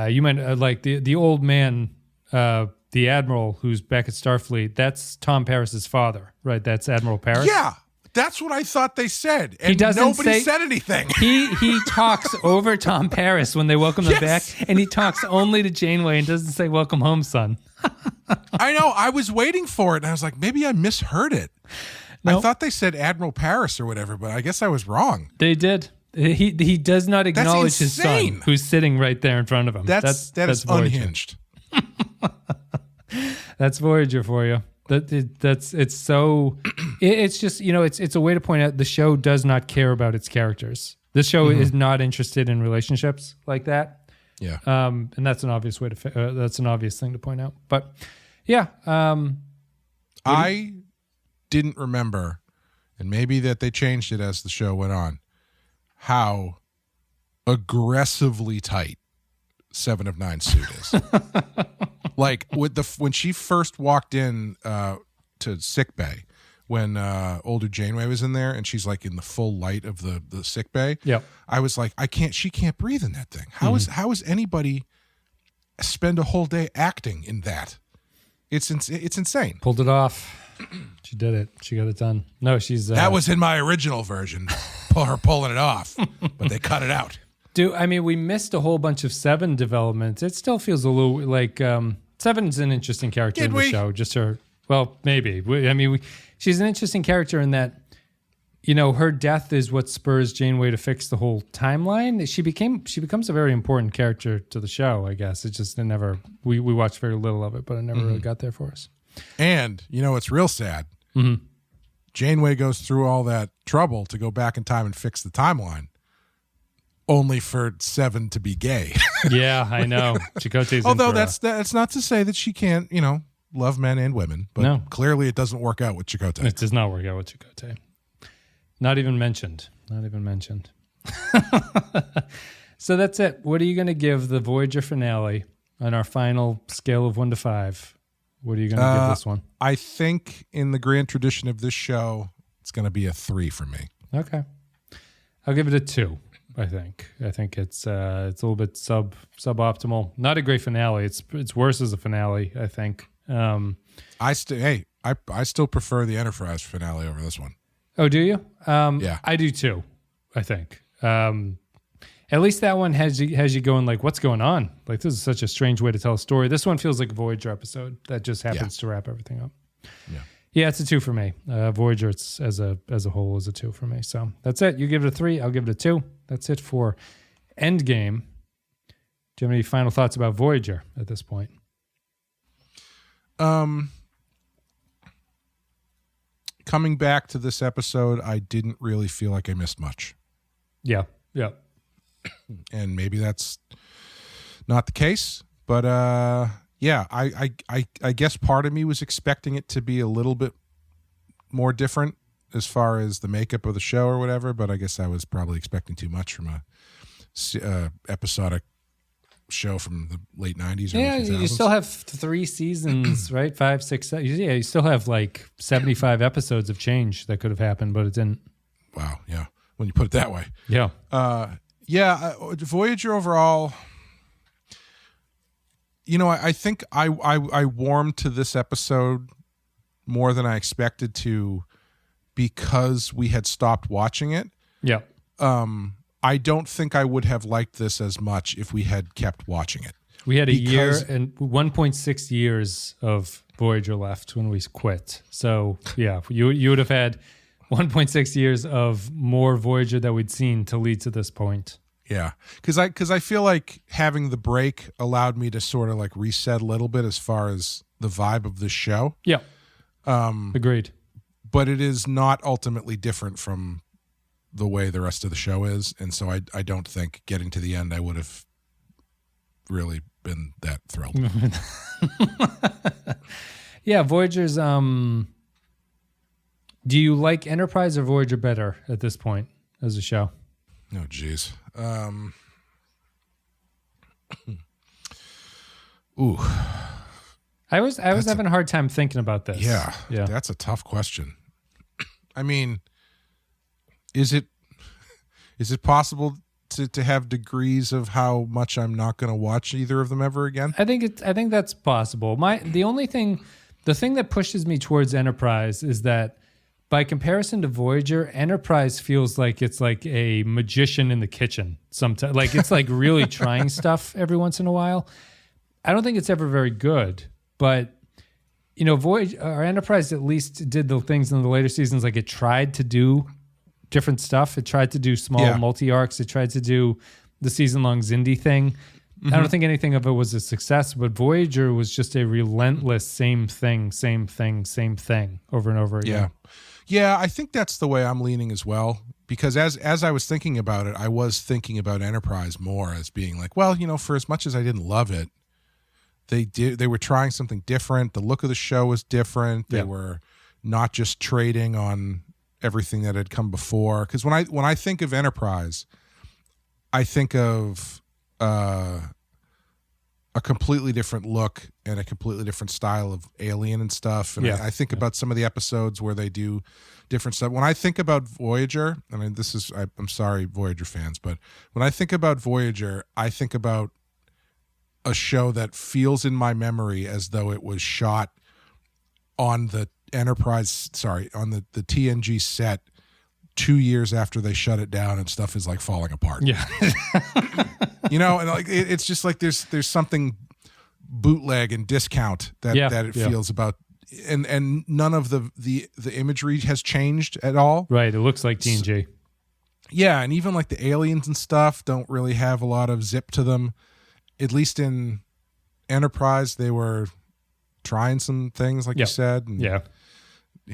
you meant like the old man, the admiral who's back at Starfleet. That's Tom Paris's father, right? That's Admiral Paris. Yeah. That's what I thought they said, and nobody said anything. He talks over Tom Paris when they welcome him back, and he talks only to Janeway and doesn't say "Welcome home, son." I know. I was waiting for it, and I was like, maybe I misheard it. Nope. I thought they said Admiral Paris or whatever, but I guess I was wrong. They did. He does not acknowledge his son, who's sitting right there in front of him. That's unhinged. That's Voyager for you. It's just, it's a way to point out the show does not care about its characters. The show is not interested in relationships like that. Yeah. And that's an obvious way to that's an obvious thing to point out. But yeah, I didn't remember, and maybe that they changed it as the show went on, how aggressively tight 7 of 9 suit is. Like when she first walked in sick bay when older Janeway was in there and she's like in the full light of the sick bay. Yep. I was like, she can't breathe in that thing. How is anybody spend a whole day acting in that? It's insane. Pulled it off. She did it. She got it done. No, she's that was in my original version. Her pulling it off, but they cut it out. We missed a whole bunch of Seven development. It still feels a little like Seven's an interesting character in the show. Just her. Well, maybe. She's an interesting character in that, her death is what spurs Janeway to fix the whole timeline. She becomes a very important character to the show, I guess. It just we watched very little of it, but it never really got there for us. And, it's real sad. Mm-hmm. Janeway goes through all that trouble to go back in time and fix the timeline, only for Seven to be gay. Yeah, I know. Chakotay's although that's not to say that she can't, love men and women, but no. Clearly it doesn't work out with Chakotay. It does not work out with Chakotay. Not even mentioned. So that's it. What are you going to give the Voyager finale on our final scale of 1 to 5? What are you going to give this one? I think in the grand tradition of this show, it's going to be a 3 for me. Okay. I'll give it a 2, I think. I think it's a little bit suboptimal. Not a great finale. It's worse as a finale, I think. I still prefer the Enterprise finale over this one. Oh, do you? Yeah. I do too, I think. At least that one has you going like, what's going on? Like, this is such a strange way to tell a story. This one feels like a Voyager episode that just happens to wrap everything up. Yeah, it's a 2 for me. Voyager, it's as a whole, is a 2 for me. So that's it. You give it a 3. I'll give it a 2. That's it for Endgame. Do you have any final thoughts about Voyager at this point? Coming back to this episode, I didn't really feel like I missed much. Yeah. And maybe that's not the case, but I guess part of me was expecting it to be a little bit more different as far as the makeup of the show or whatever, but I guess I was probably expecting too much from a episodic show from the late 90s. Yeah, you still have 3 seasons, right? 5, 6, 7. Yeah, you still have like 75 episodes of change that could have happened, but it didn't. Wow, yeah. When you put it that way. Yeah. Voyager overall, I think I warmed to this episode more than I expected to because we had stopped watching it. Yeah. I don't think I would have liked this as much if we had kept watching it. We had a year and 1.6 years of Voyager left when we quit. So, yeah, you would have had 1.6 years of more Voyager that we'd seen to lead to this point. Yeah, because I feel like having the break allowed me to sort of like reset a little bit as far as the vibe of this show. Yeah, agreed. But it is not ultimately different from the way the rest of the show is, and so I don't think getting to the end I would have really been that thrilled. Yeah, Voyager's. Do you like Enterprise or Voyager better at this point as a show? Oh, geez. Ooh. I was having a hard time thinking about this. Yeah. That's a tough question. I mean, is it possible to have degrees of how much I'm not going to watch either of them ever again? I think that's possible. The thing that pushes me towards Enterprise is that by comparison to Voyager, Enterprise feels like it's like a magician in the kitchen sometimes. Like it's like really trying stuff every once in a while. I don't think it's ever very good, but Voyager or Enterprise at least did the things in the later seasons. Like it tried to do different stuff. It tried to do small multi-arcs. It tried to do the season-long Xindi thing. Mm-hmm. I don't think anything of it was a success, but Voyager was just a relentless same thing over and over again. Yeah, I think that's the way I'm leaning as well. Because as I was thinking about it, I was thinking about Enterprise more as being like, well, for as much as I didn't love it, they were trying something different. The look of the show was different. They were not just trading on everything that had come before. Because when I think of Enterprise, I think of a completely different look and a completely different style of alien and stuff. And I think about some of the episodes where they do different stuff. When I think about Voyager, I mean, I'm sorry, Voyager fans, but when I think about Voyager, I think about a show that feels in my memory as though it was shot on the on the TNG set 2 years after they shut it down and stuff is like falling apart. Yeah. You know, and like it's just like there's something bootleg and discount that it feels about, and none of the imagery has changed at all. Right, it looks like TNG. Yeah, and even like the aliens and stuff don't really have a lot of zip to them. At least in Enterprise, they were trying some things, like you said. And, you know,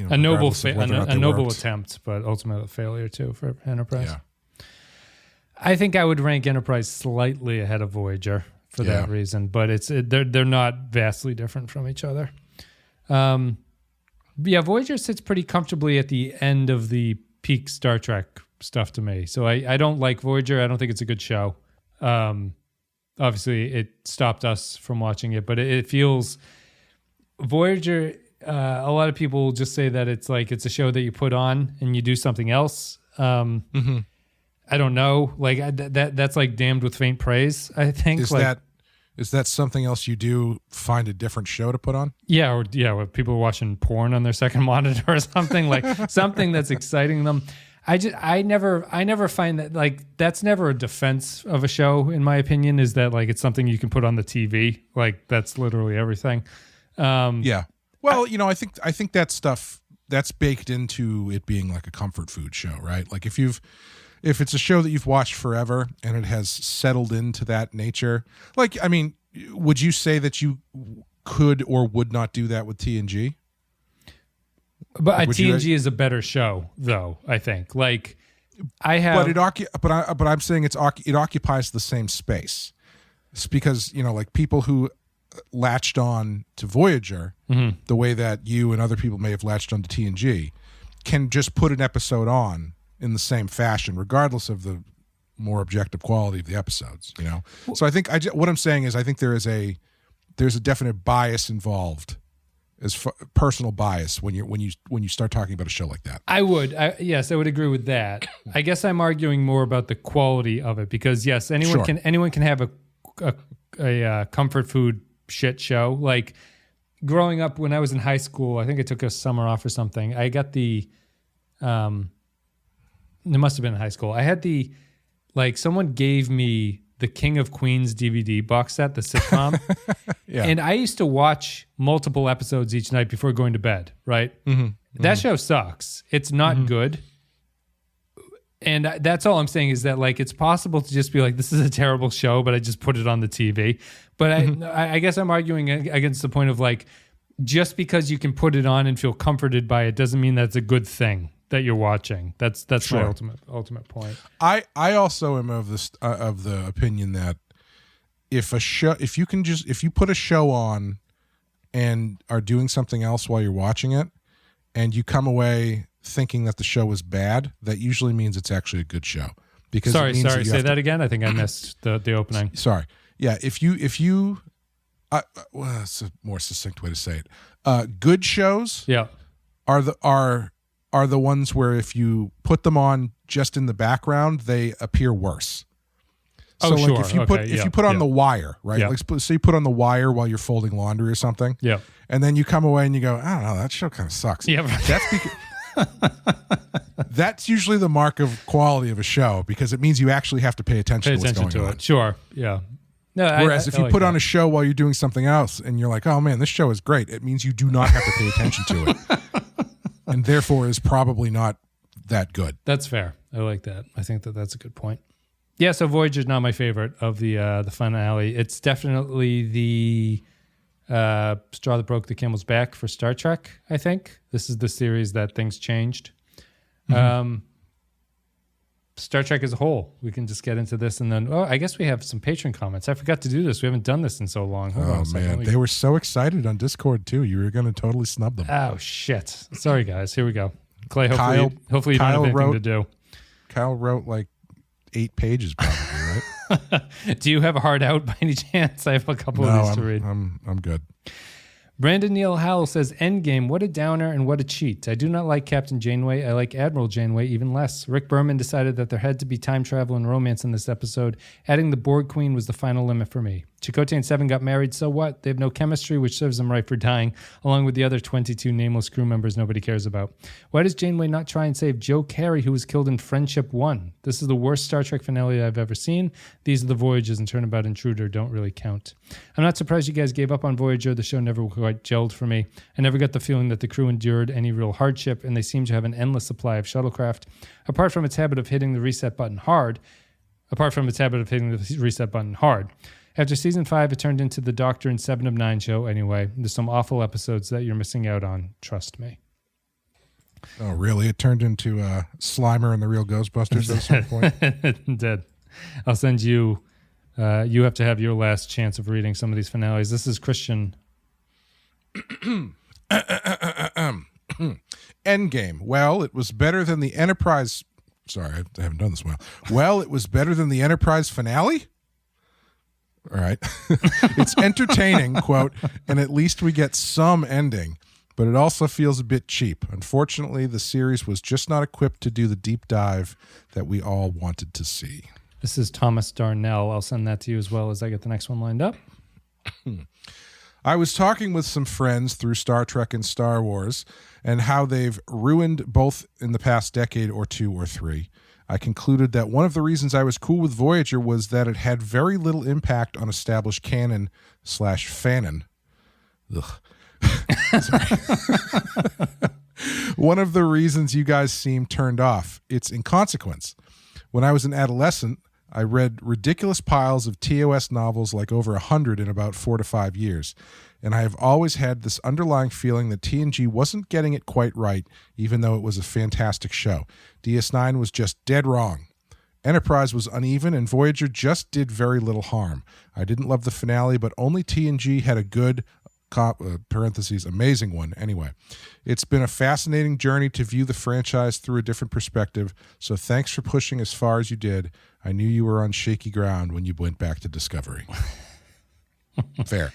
a noble attempt, but ultimate failure too for Enterprise. Yeah. I think I would rank Enterprise slightly ahead of Voyager for that reason, but they're not vastly different from each other. Voyager sits pretty comfortably at the end of the peak Star Trek stuff to me. So I don't like Voyager. I don't think it's a good show. Obviously, it stopped us from watching it, but it feels Voyager. A lot of people just say that it's a show that you put on and you do something else. I don't know. Like that's like damned with faint praise, I think. Is that something else you do? Find a different show to put on? Yeah, or people are watching porn on their second monitor or something, like something that's exciting them. I never find that, like, that's never a defense of a show, in my opinion, is that like it's something you can put on the TV. Like that's literally everything. Yeah. Well, I think that stuff that's baked into it being like a comfort food show, right? Like if it's a show that you've watched forever and it has settled into that nature, like, I mean, would you say that you could or would not do that with TNG? But TNG is a better show, though, I think. Like, I have, but I'm saying it occupies the same space. It's because like people who latched on to Voyager, the way that you and other people may have latched on to TNG, can just put an episode on in the same fashion, regardless of the more objective quality of the episodes. So I think what I'm saying is I think there's a definite bias involved, personal bias when you start talking about a show like that. I would agree with that. I guess I'm arguing more about the quality of it, because yes, anyone can have a comfort food shit show. Like growing up when I was in high school, I think I took a summer off or something. I got the it must have been in high school. I had someone gave me the King of Queens DVD box set, the sitcom. And I used to watch multiple episodes each night before going to bed, right? That show sucks. It's not good. And that's all I'm saying is that, like, it's possible to just be like, this is a terrible show, but I just put it on the TV. But I guess I'm arguing against the point of, like, just because you can put it on and feel comforted by it doesn't mean that's a good thing that you're watching. That's my ultimate point. I also am of the opinion that if you put a show on and are doing something else while you're watching it, and you come away thinking that the show is bad, that usually means it's actually a good show. Because sorry, say that again. I think I missed the opening. Sorry. Yeah, if you that's a more succinct way to say it. Good shows are the ones where if you put them on just in the background, they appear worse. So if you put on The Wire, right? Yeah. Like, so you put on The Wire while you're folding laundry or something. Yeah. And then you come away and you go, I don't know, that show kind of sucks. Yeah. That's usually the mark of quality of a show, because it means you actually have to pay attention to what's going on. Sure. Yeah. No, Whereas if you put on a show while you're doing something else and you're like, oh man, this show is great, it means you do not have to pay attention to it. And therefore is probably not that good. That's fair. I like that. I think that's a good point. Yeah, so Voyager's not my favorite of the finale. It's definitely the straw that broke the camel's back for Star Trek, I think. This is the series that things changed. Star Trek as a whole. We can just get into this and then, I guess we have some Patron comments. I forgot to do this. We haven't done this in so long. Hold on a second. Man. They were so excited on Discord too. You were going to totally snub them. Oh, shit. Sorry, guys. Here we go. Clay, hopefully you don't have anything to do. Kyle wrote like 8 pages probably, right? Do you have a hard out by any chance? I have a couple No, of these to read. I'm good. Brandon Neal Howell says, Endgame, what a downer and what a cheat. I do not like Captain Janeway. I like Admiral Janeway even less. Rick Berman decided that there had to be time travel and romance in this episode. Adding the Borg Queen was the final limit for me. Chakotay and Seven got married, so what? They have no chemistry, which serves them right for dying, along with the other 22 nameless crew members nobody cares about. Why does Janeway not try and save Joe Carey, who was killed in Friendship 1? This is the worst Star Trek finale I've ever seen. These are the Voyagers and Turnabout Intruder don't really count. I'm not surprised you guys gave up on Voyager. The show never quite gelled for me. I never got the feeling that the crew endured any real hardship, and they seem to have an endless supply of shuttlecraft. Apart from its habit of hitting the reset button hard. After season 5, it turned into the Doctor and 7 of 9 show anyway. There's some awful episodes that you're missing out on. Trust me. Oh, really? It turned into Slimer and the Real Ghostbusters at some point? It did. I'll send you... you have to have your last chance of reading some of these finales. This is Christian. Endgame. Well, it was better than the Enterprise... Sorry, I haven't done this well. Well, it was better than the Enterprise finale? All right. It's entertaining, quote, and at least we get some ending, but it also feels a bit cheap. Unfortunately, the series was just not equipped to do the deep dive that we all wanted to see. This is Thomas Darnell. I'll send that to you as well as I get the next one lined up. I was talking with some friends through Star Trek and Star Wars and how they've ruined both in the past decade or 2 or 3. I concluded that one of the reasons I was cool with Voyager was that it had very little impact on established canon/fanon. Ugh. One of the reasons you guys seem turned off. It's inconsequence. When I was an adolescent, I read ridiculous piles of TOS novels, like over 100 in about 4 to 5 years. And I have always had this underlying feeling that TNG wasn't getting it quite right, even though it was a fantastic show. DS9 was just dead wrong. Enterprise was uneven, and Voyager just did very little harm. I didn't love the finale, but only TNG had a good, parentheses, amazing one anyway. It's been a fascinating journey to view the franchise through a different perspective, so thanks for pushing as far as you did. I knew you were on shaky ground when you went back to Discovery. Fair.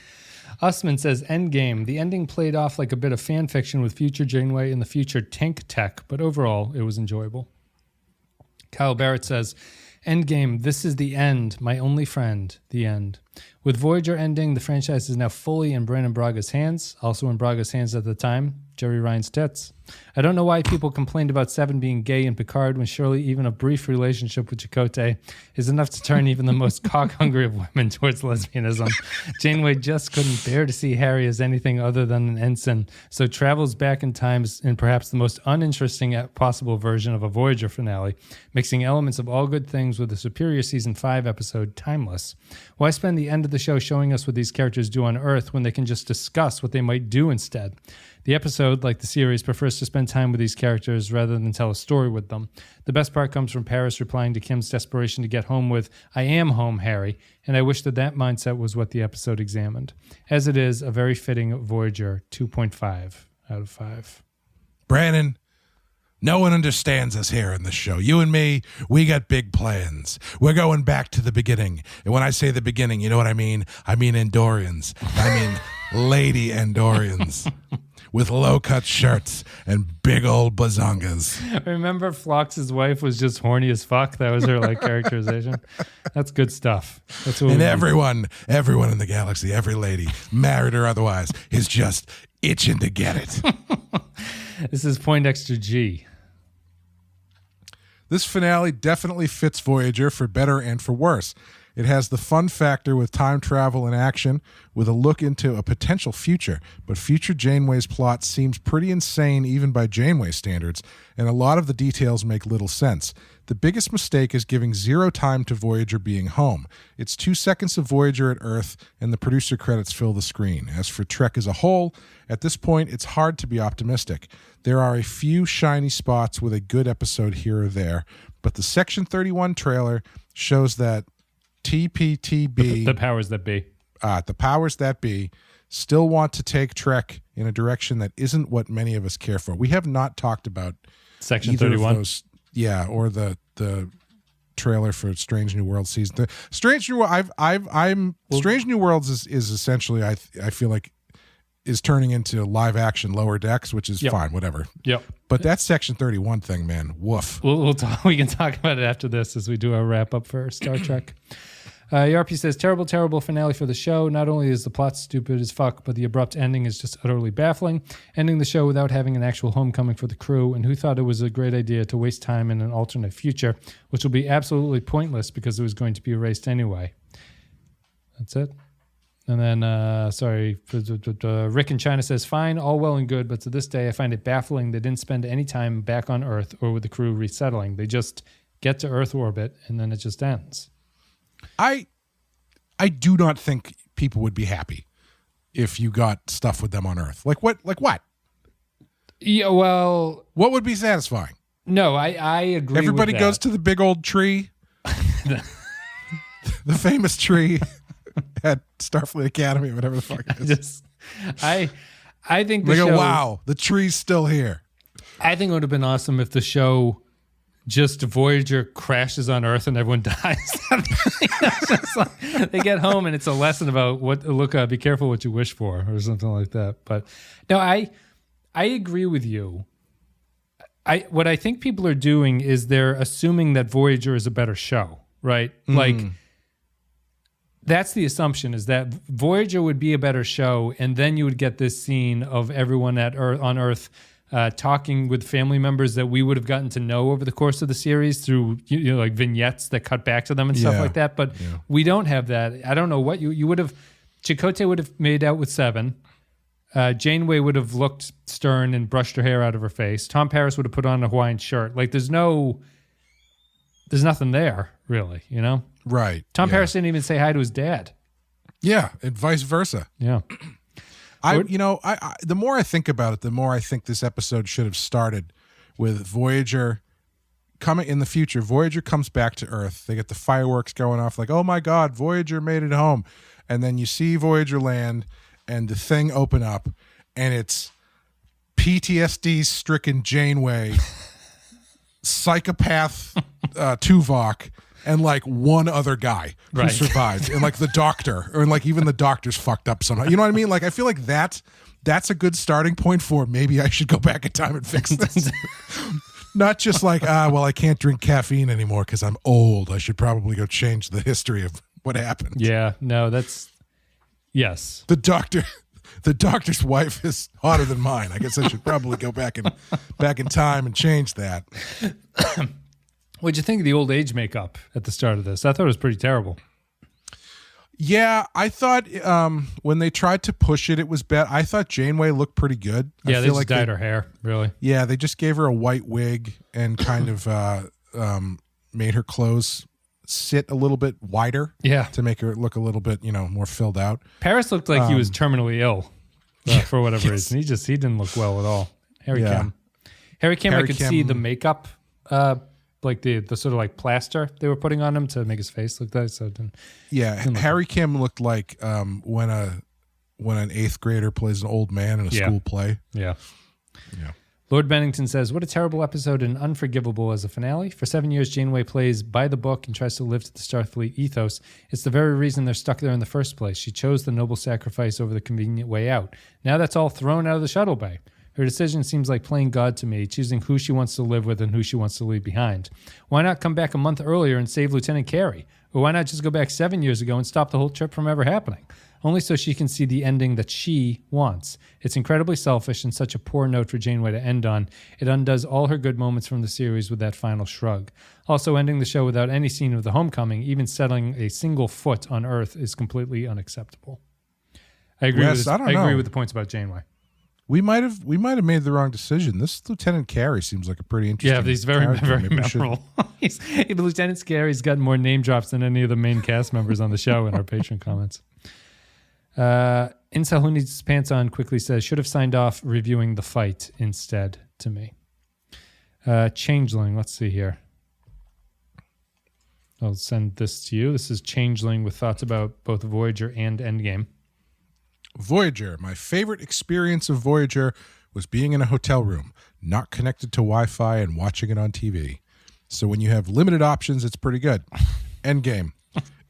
Usman says, Endgame. The ending played off like a bit of fan fiction with future Janeway and the future tank tech, but overall, it was enjoyable. Kyle Barrett says, Endgame, this is the end. My only friend, the end. With Voyager ending, the franchise is now fully in Brandon Braga's hands, also in Braga's hands at the time, Jerry Ryan's tits. I don't know why people complained about Seven being gay in Picard when surely even a brief relationship with Chakotay is enough to turn even the most cock-hungry of women towards lesbianism. Janeway just couldn't bear to see Harry as anything other than an ensign, so travels back in time in perhaps the most uninteresting possible version of a Voyager finale, mixing elements of all good things with a superior season 5 episode, Timeless. Why spend the end of the show showing us what these characters do on Earth when they can just discuss what they might do instead? The episode, like the series, prefers to spend time with these characters rather than tell a story with them. The best part comes from Paris replying to Kim's desperation to get home with, I am home, Harry, and I wish that mindset was what the episode examined. As it is, a very fitting Voyager 2.5 out of 5. Brandon, no one understands us here in this show. You and me, we got big plans. We're going back to the beginning. And when I say the beginning, you know what I mean? I mean Andorians. I mean lady Andorians. With low-cut shirts and big old bazongas. Remember Phlox's wife was just horny as fuck? That was her characterization. That's good stuff. That's what and everyone in the galaxy, every lady, married or otherwise, is just itching to get it. This is Poindexter G. This finale definitely fits Voyager for better and for worse. It has the fun factor with time travel and action with a look into a potential future, but future Janeway's plot seems pretty insane even by Janeway standards, and a lot of the details make little sense. The biggest mistake is giving zero time to Voyager being home. It's 2 seconds of Voyager at Earth, and the producer credits fill the screen. As for Trek as a whole, at this point, it's hard to be optimistic. There are a few shiny spots with a good episode here or there, but the Section 31 trailer shows that TPTB, the powers that be, the powers that be, still want to take Trek in a direction that isn't what many of us care for. We have not talked about Section 31, or the trailer for Strange New Worlds season 3. Strange New Worlds is essentially I feel like is turning into live action Lower Decks, which is fine, whatever. Yep. But that Section 31 thing, man, woof. We'll talk. We can talk about it after this as we do our wrap up for Star Trek. ERP says, terrible finale for the show. Not only is the plot stupid as fuck, but the abrupt ending is just utterly baffling. Ending the show without having an actual homecoming for the crew, and who thought it was a great idea to waste time in an alternate future, which will be absolutely pointless because it was going to be erased anyway. That's it. And then, Rick in China says, fine, all well and good, but to this day I find it baffling they didn't spend any time back on Earth or with the crew resettling. They just get to Earth orbit and then it just ends. I do not think people would be happy if you got stuff with them on Earth. Like what? Yeah, well... What would be satisfying? No, I agree Everybody with that. goes to the big old tree. The famous tree at Starfleet Academy or whatever the fuck it is. I think they go, wow, the tree's still here. I think it would have been awesome if the show just Voyager crashes on Earth and everyone dies. Just like, they get home and it's a lesson about be careful what you wish for or something like that. But no, I agree with you. What I think people are doing is they're assuming that Voyager is a better show, right? Mm. Like that's the assumption, is that Voyager would be a better show, and then you would get this scene of everyone on Earth talking with family members that we would have gotten to know over the course of the series through like vignettes that cut back to them and stuff like that. But we don't have that. I don't know what you would have. Chakotay would have made out with Seven. Janeway would have looked stern and brushed her hair out of her face. Tom Paris would have put on a Hawaiian shirt. Like there's nothing there really, Right. Tom Paris didn't even say hi to his dad. Yeah, and vice versa. Yeah. The more I think about it, the more I think this episode should have started with Voyager coming in the future. Voyager comes back to Earth. They get the fireworks going off like, oh my God, Voyager made it home. And then you see Voyager land and the thing open up and it's PTSD-stricken Janeway, psychopath Tuvok, and like one other guy who survived, and like the doctor, or like even the doctor's fucked up somehow. You know what I mean? Like I feel like that's a good starting point for maybe I should go back in time and fix this. Not just like well, I can't drink caffeine anymore because I'm old. I should probably go change the history of what happened. Yeah, no, yes. The doctor's wife is hotter than mine. I guess I should probably go back in time and change that. What'd you think of the old age makeup at the start of this? I thought it was pretty terrible. Yeah, I thought when they tried to push it, it was bad. I thought Janeway looked pretty good. Yeah, they just dyed her hair, really. Yeah, they just gave her a white wig and kind of made her clothes sit a little bit wider. Yeah, to make her look a little bit, more filled out. Paris looked like he was terminally ill for whatever reason. He didn't look well at all. Harry Kim, I could see the makeup. Like the sort of like plaster they were putting on him to make his face look that. So Harry Kim looked like when an 8th grader plays an old man in a school play. Yeah. Lord Bennington says, what a terrible episode and unforgivable as a finale. For 7 years, Janeway plays by the book and tries to live to the Starfleet ethos. It's the very reason they're stuck there in the first place. She chose the noble sacrifice over the convenient way out. Now that's all thrown out of the shuttle bay. Her decision seems like playing God to me, choosing who she wants to live with and who she wants to leave behind. Why not come back a month earlier and save Lieutenant Carey? Or why not just go back 7 years ago and stop the whole trip from ever happening? Only so she can see the ending that she wants. It's incredibly selfish and such a poor note for Janeway to end on. It undoes all her good moments from the series with that final shrug. Also, ending the show without any scene of the homecoming, even setting a single foot on Earth, is completely unacceptable. I agree with the points about Janeway. We might have made the wrong decision. This Lieutenant Carey seems like a pretty interesting. Yeah, he's very memorable. Lieutenant Carey's gotten more name drops than any of the main cast members on the show in our Patron comments. Incel Who Needs His Pants On quickly says, should have signed off reviewing the fight instead to me. Changeling, let's see here. I'll send this to you. This is Changeling with thoughts about both Voyager and Endgame. Voyager. My favorite experience of Voyager was being in a hotel room, not connected to Wi-Fi and watching it on TV. So when you have limited options, it's pretty good. Endgame.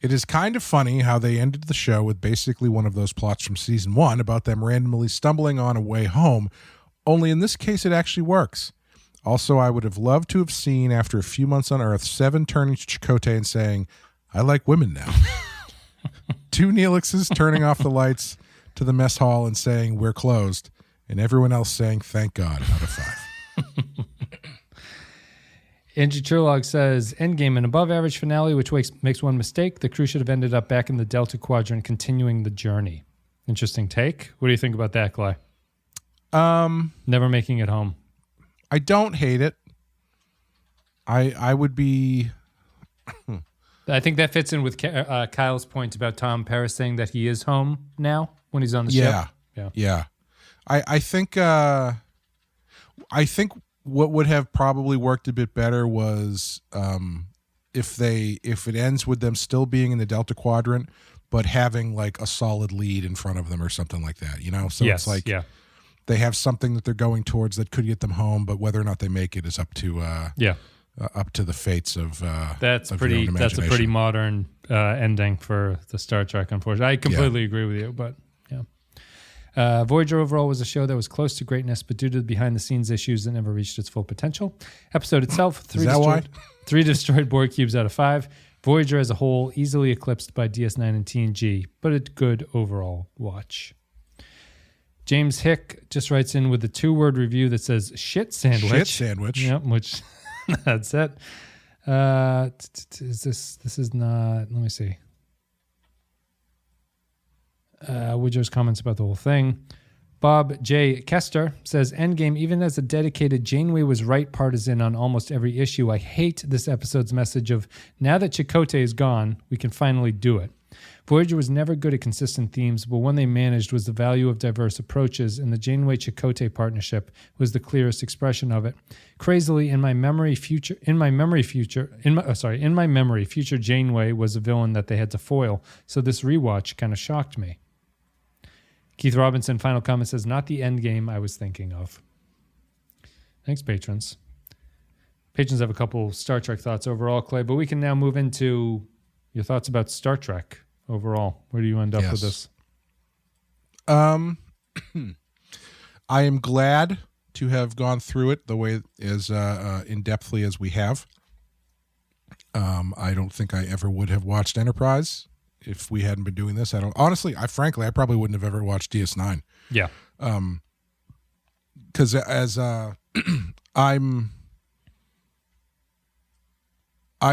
It is kind of funny how they ended the show with basically one of those plots from season 1 about them randomly stumbling on a way home, only in this case it actually works. Also, I would have loved to have seen, after a few months on Earth, Seven turning to Chakotay and saying, I like women now. 2 Neelixes turning off the lights to the mess hall and saying, we're closed, and everyone else saying, thank God, out of 5. Angie Turlog says, Endgame, an above-average finale, which makes one mistake. The crew should have ended up back in the Delta Quadrant, continuing the journey. Interesting take. What do you think about that, Clay? Never making it home. I don't hate it. I would be... I think that fits in with Kyle's point about Tom Paris saying that he is home now when he's on the ship. Yeah. I think what would have probably worked a bit better was if it ends with them still being in the Delta Quadrant, but having like a solid lead in front of them or something like that, you know? So it's like they have something that they're going towards that could get them home, but whether or not they make it is up to the fates of that's of pretty. That's a pretty modern ending for the Star Trek. Unfortunately, I completely agree with you. But yeah, Voyager overall was a show that was close to greatness, but due to the behind-the-scenes issues, it never reached its full potential. Episode itself, 3 destroyed Borg cubes out of 5. Voyager as a whole easily eclipsed by DS9 and TNG, but a good overall watch. James Hick just writes in with a 2-word review that says "shit sandwich." Shit sandwich. Yep, which. That's it. This is not, let me see. Woodrow's comments about the whole thing. Bob J. Kester says, Endgame, even as a dedicated Janeway was right partisan on almost every issue, I hate this episode's message of, now that Chakotay is gone, we can finally do it. Voyager was never good at consistent themes, but one they managed was the value of diverse approaches, and the Janeway-Chakotay partnership was the clearest expression of it. Crazily, in my memory, future Janeway was a villain that they had to foil, so this rewatch kind of shocked me. Keith Robinson, final comment, says, not the Endgame I was thinking of. Thanks, patrons. Patrons have a couple Star Trek thoughts overall, Clay, but we can now move into your thoughts about Star Trek overall. Where do you end up with this? I am glad to have gone through it the way as in-depthly as we have. I don't think I ever would have watched Enterprise if we hadn't been doing this. I probably wouldn't have ever watched DS9. Yeah. Because as I've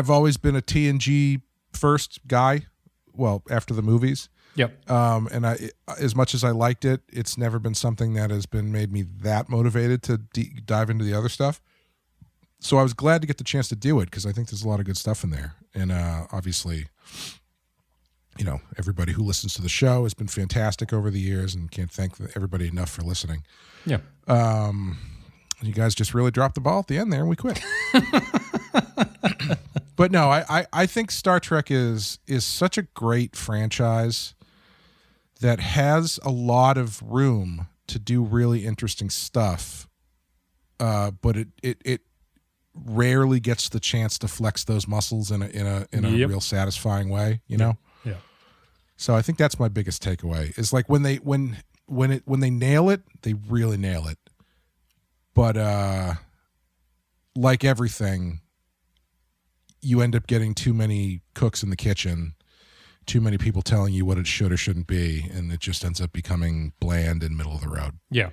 always been a TNG first guy. Well, after the movies. Yep. And as much as I liked it, it's never been something that has made me that motivated to dive into the other stuff. So I was glad to get the chance to do it because I think there's a lot of good stuff in there. And obviously, everybody who listens to the show has been fantastic over the years, and can't thank everybody enough for listening. Yeah. You guys just really dropped the ball at the end there, and we quit. But no, I think Star Trek is such a great franchise that has a lot of room to do really interesting stuff, but it rarely gets the chance to flex those muscles in a real satisfying way, know. Yeah. So I think that's my biggest takeaway. Is like when they nail it, they really nail it. But like everything, you end up getting too many cooks in the kitchen, too many people telling you what it should or shouldn't be, and it just ends up becoming bland and middle of the road. Yeah.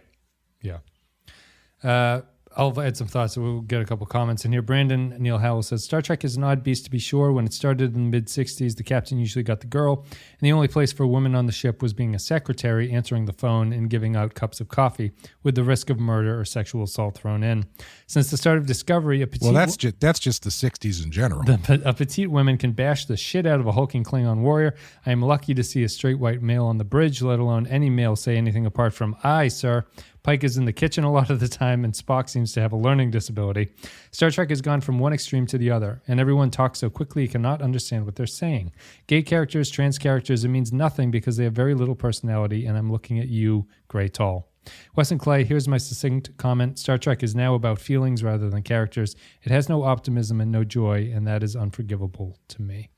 I'll add some thoughts. We'll get a couple comments in here. Brandon Neil Howell says, Star Trek is an odd beast to be sure. When it started in the mid-'60s, the captain usually got the girl, and the only place for a woman on the ship was being a secretary, answering the phone, and giving out cups of coffee, with the risk of murder or sexual assault thrown in. Since the start of Discovery, that's just the 60s in general. A petite woman can bash the shit out of a hulking Klingon warrior. I am lucky to see a straight white male on the bridge, let alone any male say anything apart from, aye, sir. Pike is in the kitchen a lot of the time, and Spock seems to have a learning disability. Star Trek has gone from one extreme to the other, and everyone talks so quickly you cannot understand what they're saying. Gay characters, trans characters, it means nothing because they have very little personality, and I'm looking at you, Grey Tall. Wes and Clay, here's my succinct comment. Star Trek is now about feelings rather than characters. It has no optimism and no joy, and that is unforgivable to me.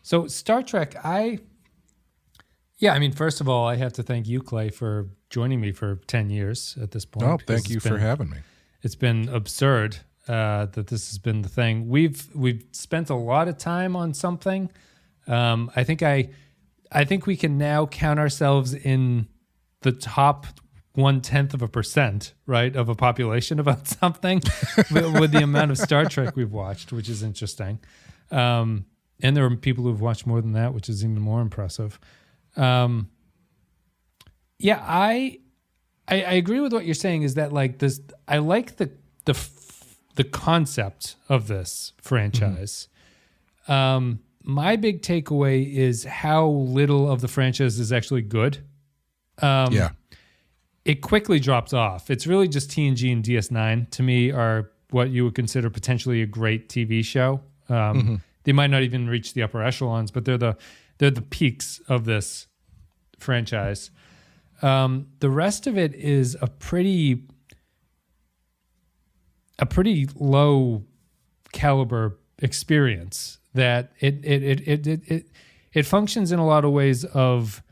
So Star Trek, first of all, I have to thank you, Clay, for joining me for 10 years at this point. Oh, thank you for having me. It's been absurd that this has been the thing. We've spent a lot of time on something. I think we can now count ourselves in the top 0.1%, right, of a population about something with the amount of Star Trek we've watched, which is interesting. And there are people who've watched more than that, which is even more impressive. I agree with what you're saying. Is that like this? I like the concept of this franchise. My big takeaway is how little of the franchise is actually good. It quickly drops off. It's really just TNG and DS9 to me are what you would consider potentially a great TV show. They might not even reach the upper echelons, but they're the peaks of this franchise. The rest of it is a pretty low caliber experience that it functions in a lot of ways of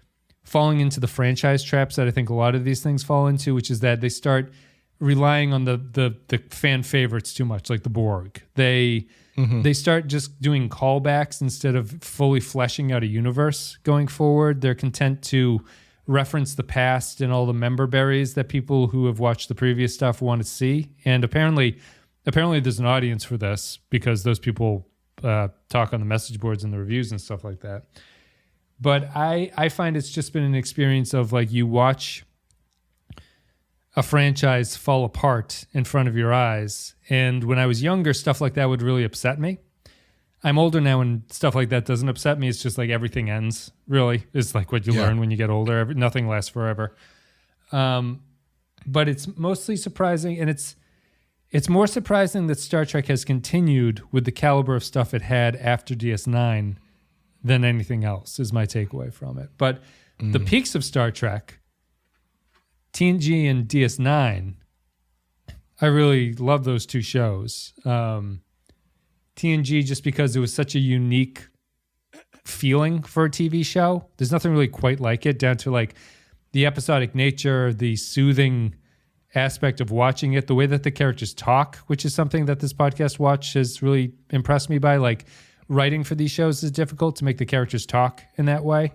falling into the franchise traps that I think a lot of these things fall into, which is that they start relying on the fan favorites too much, like the Borg. They start just doing callbacks instead of fully fleshing out a universe going forward. They're content to reference the past and all the member berries that people who have watched the previous stuff want to see. And apparently there's an audience for this because those people talk on the message boards and the reviews and stuff like that. But I find it's just been an experience of like you watch a franchise fall apart in front of your eyes. And when I was younger, stuff like that would really upset me. I'm older now and stuff like that doesn't upset me. It's just like everything ends, really. It's like what you learn when you get older. Nothing lasts forever. But it's mostly surprising, and it's more surprising that Star Trek has continued with the caliber of stuff it had after DS9 than anything else, is my takeaway from it. But the peaks of Star Trek, TNG and DS9, I really love those two shows. TNG, just because it was such a unique feeling for a TV show. There's nothing really quite like it, down to like the episodic nature, the soothing aspect of watching it, the way that the characters talk, which is something that this podcast watch has really impressed me by. Like, writing for these shows is difficult to make the characters talk in that way.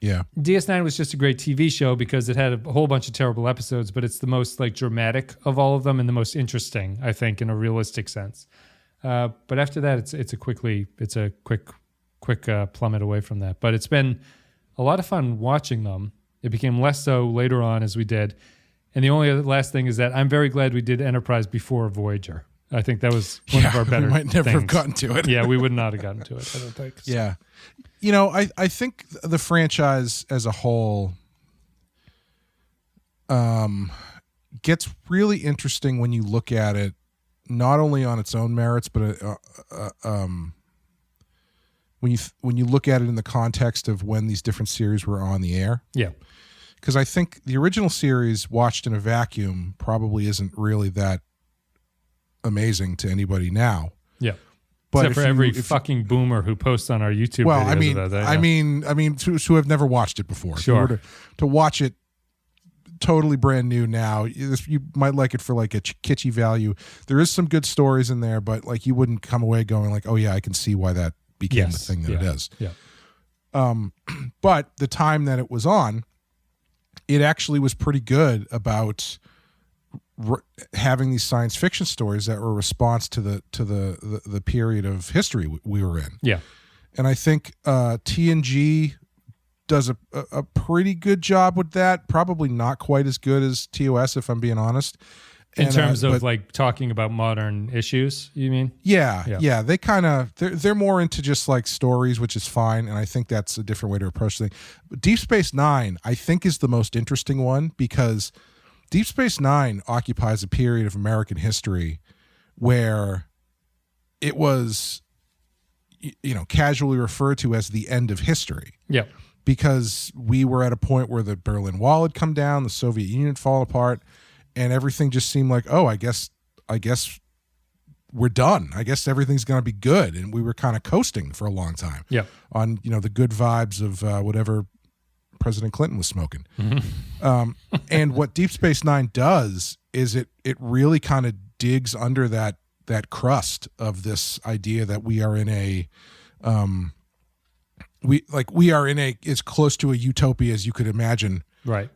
Yeah. DS9 was just a great TV show because it had a whole bunch of terrible episodes, but it's the most like dramatic of all of them and the most interesting, I think, in a realistic sense. But after that, it's a quick plummet away from that. But it's been a lot of fun watching them. It became less so later on as we did. And the only other last thing is that I'm very glad we did Enterprise before Voyager. I think that was one of our better we might never things. have gotten to it. Yeah, we would not have gotten to it, I don't think. So. Yeah. You know, I think the franchise as a whole gets really interesting when you look at it, not only on its own merits, but when you look at it in the context of when these different series were on the air. Yeah. Because I think the original series watched in a vacuum probably isn't really that amazing to anybody now. Yeah. But except for every fucking boomer who posts on our YouTube videos about that. Yeah. I mean, to have never watched it before. Sure. To watch it totally brand new now, you might like it for like a kitschy value. There is some good stories in there, but like you wouldn't come away going like, oh yeah, I can see why that became the thing that it is. Yeah. But the time that it was on, it actually was pretty good about having these science fiction stories that were a response to the period of history we were in. Yeah. And I think TNG does a pretty good job with that. Probably not quite as good as TOS, if I'm being honest. In terms of like talking about modern issues, you mean? Yeah. They kind of they're more into just like stories, which is fine, and I think that's a different way to approach things. But Deep Space Nine, I think, is the most interesting one because Deep Space Nine occupies a period of American history where it was, casually referred to as the end of history. Yeah. because we were at a point where the Berlin Wall had come down, the Soviet Union had fallen apart, and everything just seemed like, oh, I guess we're done. I guess everything's going to be good. And we were kind of coasting for a long time on, the good vibes of whatever President Clinton was smoking. And what Deep Space Nine does is it really kind of digs under that crust of this idea that we are in a we are in a as close to a utopia as you could imagine, right?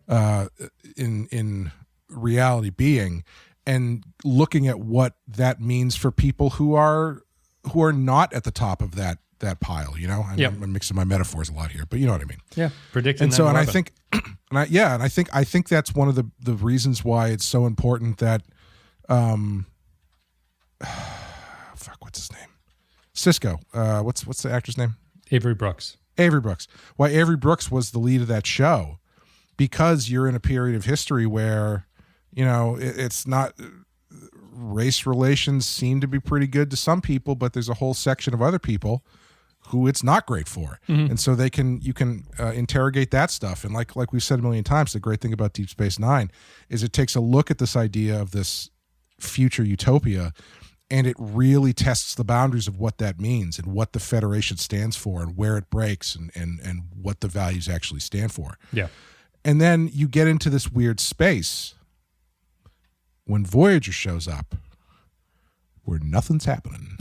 In reality being, and looking at what that means for people who are not at the top of that pile. I'm mixing my metaphors a lot here, but you know what I mean. Yeah, predicting. And so, and I think, I think that's one of the reasons why it's so important that, what's his name? Cisco. What's the actor's name? Avery Brooks. Why Avery Brooks was the lead of that show, because you're in a period of history where, it's not, race relations seem to be pretty good to some people, but there's a whole section of other people who it's not great for. And so you can interrogate that stuff. And like we've said a million times, the great thing about Deep Space Nine is it takes a look at this idea of this future utopia, and it really tests the boundaries of what that means and what the Federation stands for and where it breaks and what the values actually stand for. Yeah. And then you get into this weird space when Voyager shows up where nothing's happening.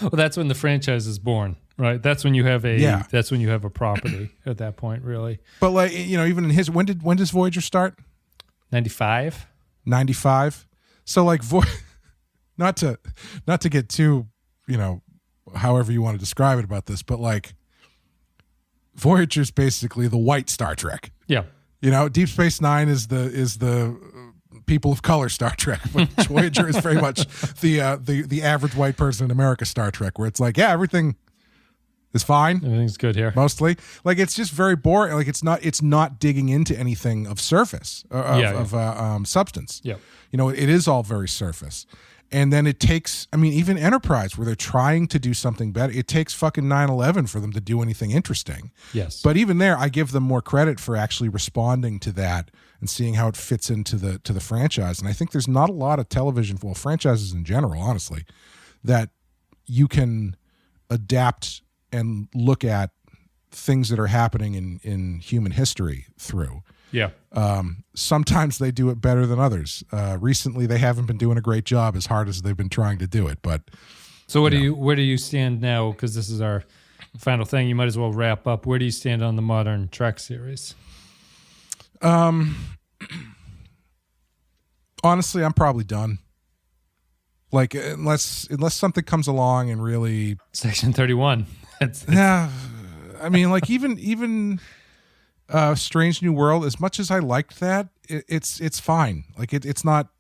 Well, that's when the franchise is born, right? That's when you have that's when you have a property at that point, really. But even in his, when does Voyager start? 95. So not to get too, however you want to describe it about this, but Voyager's basically the white Star Trek. Yeah. Deep Space Nine is the people of color Star Trek, but Voyager is very much the average white person in America Star Trek, where it's everything is fine. Everything's good here. Mostly. It's just very boring. It's not digging into anything of surface, of substance. Yeah. It is all very surface. And then it takes, even Enterprise, where they're trying to do something better, it takes fucking 9/11 for them to do anything interesting. Yes. But even there, I give them more credit for actually responding to that and seeing how it fits into the franchise. And I think there's not a lot of television, franchises in general, honestly, that you can adapt and look at things that are happening in human history through. Yeah. Sometimes they do it better than others. Recently, they haven't been doing a great job as hard as they've been trying to do it. But so, where do you stand now? Because this is our final thing. You might as well wrap up. Where do you stand on the modern Trek series? Honestly, I'm probably done. Unless something comes along and really Section 31. Yeah, even. Strange New World, as much as I liked that, it's fine. It's not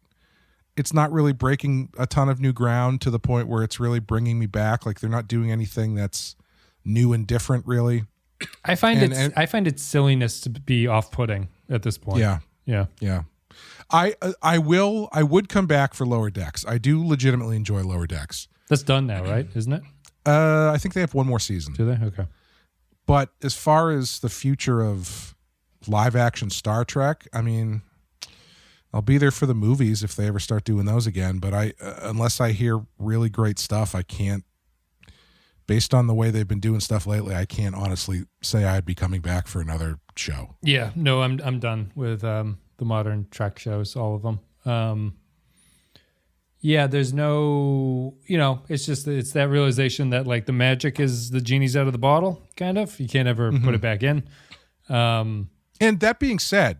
really breaking a ton of new ground to the point where it's really bringing me back. They're not doing anything that's new and different, really. I find it silliness to be off-putting at this point. Yeah. I would come back for Lower Decks. I do legitimately enjoy Lower Decks. That's done now, right? Isn't it? I think they have one more season. Do they? Okay. But as far as the future of live action Star Trek, I'll be there for the movies if they ever start doing those again. But unless I hear really great stuff, I can't, based on the way they've been doing stuff lately, I can't honestly say I'd be coming back for another show. Yeah, no, I'm done with the modern Trek shows, all of them. Yeah, there's no, it's that realization that the magic is the genie's out of the bottle, kind of. You can't ever put it back in. And that being said,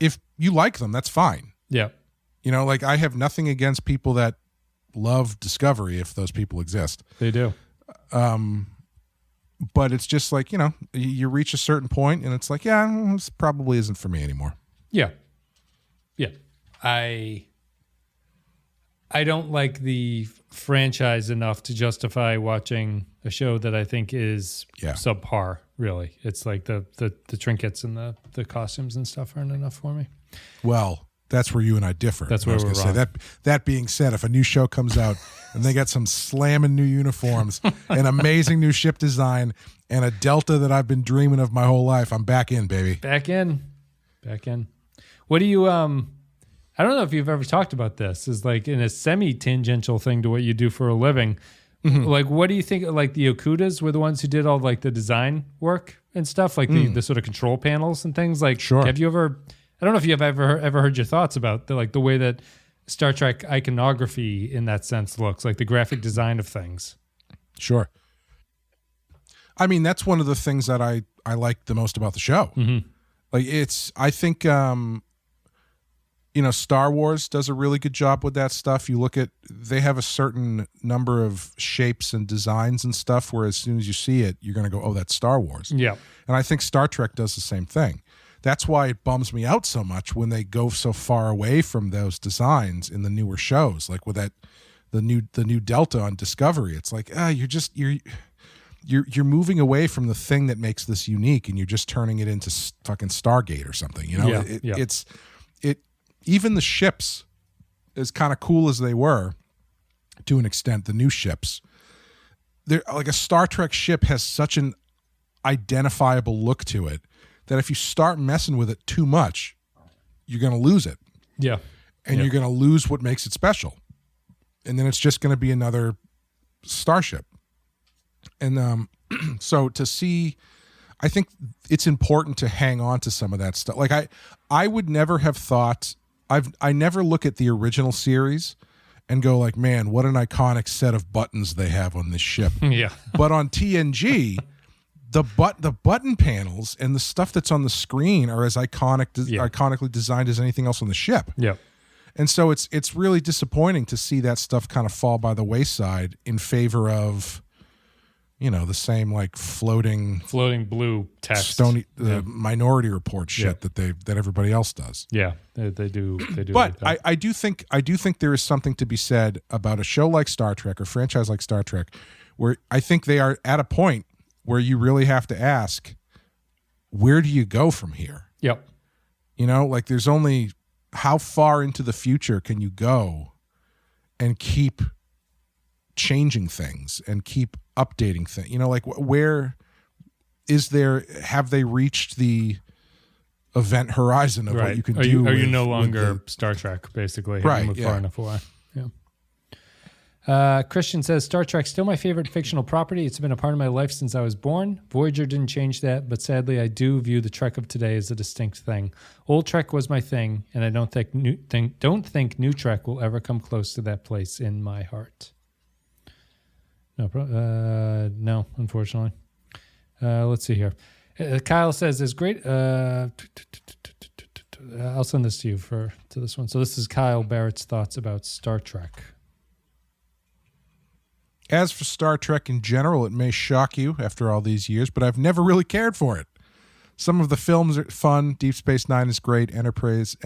if you like them, that's fine. Yeah. I have nothing against people that love Discovery if those people exist. They do. But it's just you reach a certain point and it's this probably isn't for me anymore. Yeah. Yeah. I don't like the franchise enough to justify watching a show that I think is subpar, really. It's the trinkets and the costumes and stuff aren't enough for me. Well, that's where you and I differ. That's where we're wrong. That being said, if a new show comes out and they got some slamming new uniforms, an amazing new ship design, and a Delta that I've been dreaming of my whole life, I'm back in, baby. Back in. What do you I don't know if you've ever talked about this. Is like in a semi-tangential thing to what you do for a living. Mm-hmm. Like, what do you think? Like the Okudas were the ones who did all like the design work and stuff, like the sort of control panels and things. Like, sure. Have you ever? I don't know if you've ever heard your thoughts about the way that Star Trek iconography in that sense looks, like the graphic design of things. Sure. I mean, that's one of the things that I like the most about the show. Mm-hmm. Like I think, Star Wars does a really good job with that stuff. You look at, they have a certain number of shapes and designs and stuff where as soon as you see it, you're going to go, oh, that's Star Wars. Yeah. And I think Star Trek does the same thing. That's why it bums me out so much when they go so far away from those designs in the newer shows, like with the new Delta on Discovery. It's like, you're moving away from the thing that makes this unique, and you're just turning it into fucking Stargate or something. It's even the ships, as kind of cool as they were, to an extent, the new ships. They're like a Star Trek ship has such an identifiable look to it that if you start messing with it too much, you're going to lose it. Yeah. And you're going to lose what makes it special. And then it's just going to be another starship. And so to see, I think it's important to hang on to some of that stuff. Like I would never have thought, I never look at the original series and go like, man, what an iconic set of buttons they have on this ship. Yeah. But on TNG, the button panels and the stuff that's on the screen are as iconically designed as anything else on the ship. Yeah. And so it's really disappointing to see that stuff kind of fall by the wayside in favor of, the same like floating blue text, stony Minority Report shit that everybody else does. Yeah, they do. But I do think there is something to be said about a show like Star Trek or franchise like Star Trek, where I think they are at a point where you really have to ask, where do you go from here? Yep. Like there's only how far into the future can you go and keep changing things and keep updating things? Like where is there, have they reached the event horizon of what you can do? Are you no longer Star Trek, basically? Right. Moved far enough away. Yeah. Christian says, Star Trek's still my favorite fictional property. It's been a part of my life since I was born. Voyager didn't change that, but sadly I do view the Trek of today as a distinct thing. Old Trek was my thing, and I don't think new Trek will ever come close to that place in my heart. No, unfortunately. Let's see here. Kyle says, "There's great." I'll send this to you to this one. So this is Kyle Barrett's thoughts about Star Trek. As for Star Trek in general, it may shock you after all these years, but I've never really cared for it. Some of the films are fun. Deep Space Nine is great. Enterprise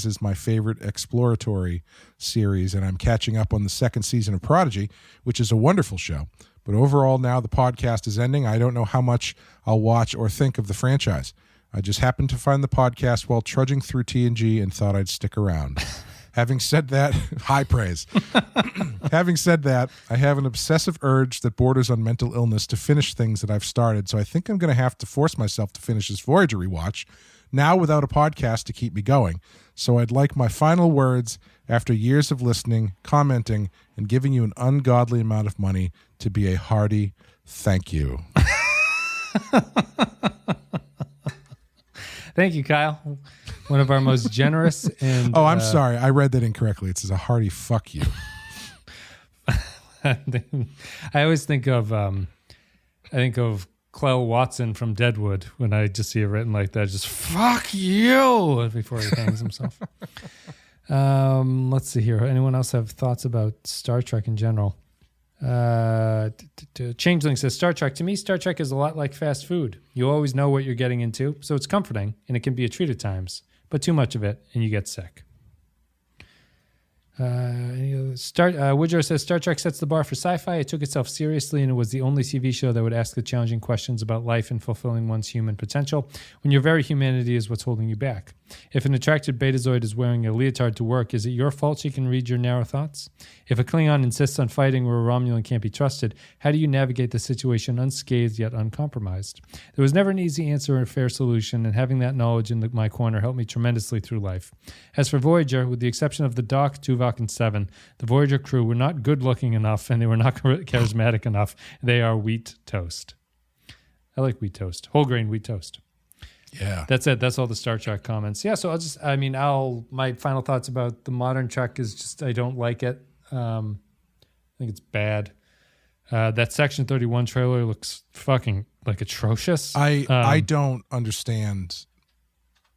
is my favorite exploratory series, and I'm catching up on the second season of Prodigy, which is a wonderful show. But overall, now the podcast is ending. I don't know how much I'll watch or think of the franchise. I just happened to find the podcast while trudging through TNG and thought I'd stick around. Having said that, high praise. Having said that, I have an obsessive urge that borders on mental illness to finish things that I've started, so I think I'm going to have to force myself to finish this Voyager rewatch, now without a podcast to keep me going. So I'd like my final words, after years of listening, commenting, and giving you an ungodly amount of money, to be a hearty thank you. Thank you, Kyle. One of our most generous and... Oh, I'm sorry. I read that incorrectly. It says a hearty fuck you. I always think of Clell Watson from Deadwood when I just see it written like that. Just fuck you before he hangs himself. Let's see here. Anyone else have thoughts about Star Trek in general? Changeling says, Star Trek. To me, Star Trek is a lot like fast food. You always know what you're getting into, so it's comforting, and it can be a treat at times. But too much of it, and you get sick. Woodrow says Star Trek sets the bar for sci-fi. It took itself seriously, and it was the only TV show that would ask the challenging questions about life and fulfilling one's human potential when your very humanity is what's holding you back. If an attracted Betazoid is wearing a leotard to work, is it your fault she can read your narrow thoughts? If a Klingon insists on fighting where a Romulan can't be trusted, how do you navigate the situation unscathed yet uncompromised? There was never an easy answer or a fair solution, and having that knowledge in my corner helped me tremendously through life. As for Voyager, with the exception of the Doc, Tuvok, and Seven, the Voyager crew were not good-looking enough, and they were not charismatic enough. They are wheat toast. I like wheat toast. Whole grain wheat toast. Yeah. That's it. That's all the Star Trek comments. Yeah, so my final thoughts about the modern Trek is just I don't like it. I think it's bad. That Section 31 trailer looks fucking like atrocious. I don't understand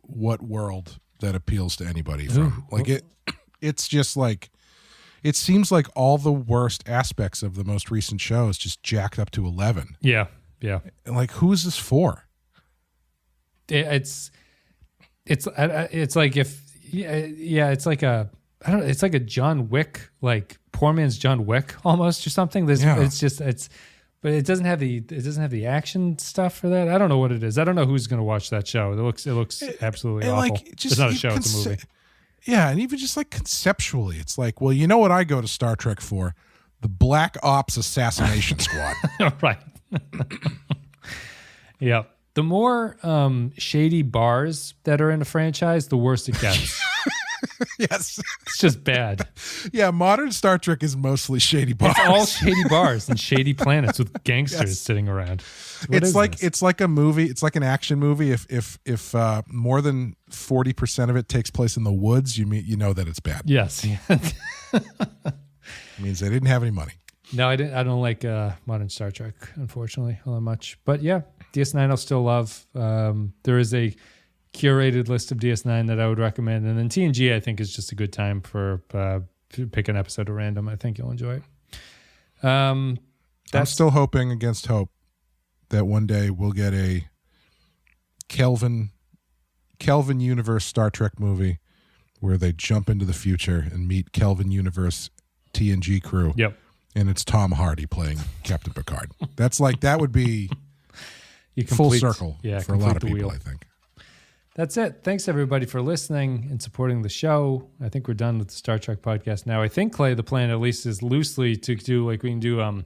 what world that appeals to anybody from. Like it's just like it seems like all the worst aspects of the most recent shows just jacked up to 11. Yeah. And like, who is this for? It's like it's like a John Wick, like poor man's John Wick almost or something. But it doesn't have the action stuff for that. I don't know what it is. I don't know who's going to watch that show. It looks absolutely awful. Like, it's not a show, it's a movie. Yeah, and even just like conceptually, it's like, well, you know what I go to Star Trek for? The Black Ops Assassination Squad. Right. Yeah. The more shady bars that are in a franchise, the worse it gets. Yes. It's just bad. Yeah, modern Star Trek is mostly shady bars. It's all shady bars and shady planets with gangsters sitting around. It's like a movie. It's like an action movie. If more than 40% of it takes place in the woods, you know that it's bad. Yes. It means they didn't have any money. No, I don't like modern Star Trek, unfortunately, all that much. But yeah, DS9 I'll still love. There is a curated list of DS9 that I would recommend. And then TNG, I think, is just a good time for pick an episode at random. I think you'll enjoy it. I'm still hoping against hope that one day we'll get a Kelvin Universe Star Trek movie where they jump into the future and meet Kelvin Universe TNG crew. Yep. And it's Tom Hardy playing Captain Picard. That would be full circle for a lot of people, I think. That's it. Thanks, everybody, for listening and supporting the show. I think we're done with the Star Trek podcast now. I think, Clay, the plan at least is loosely to do, like, we can do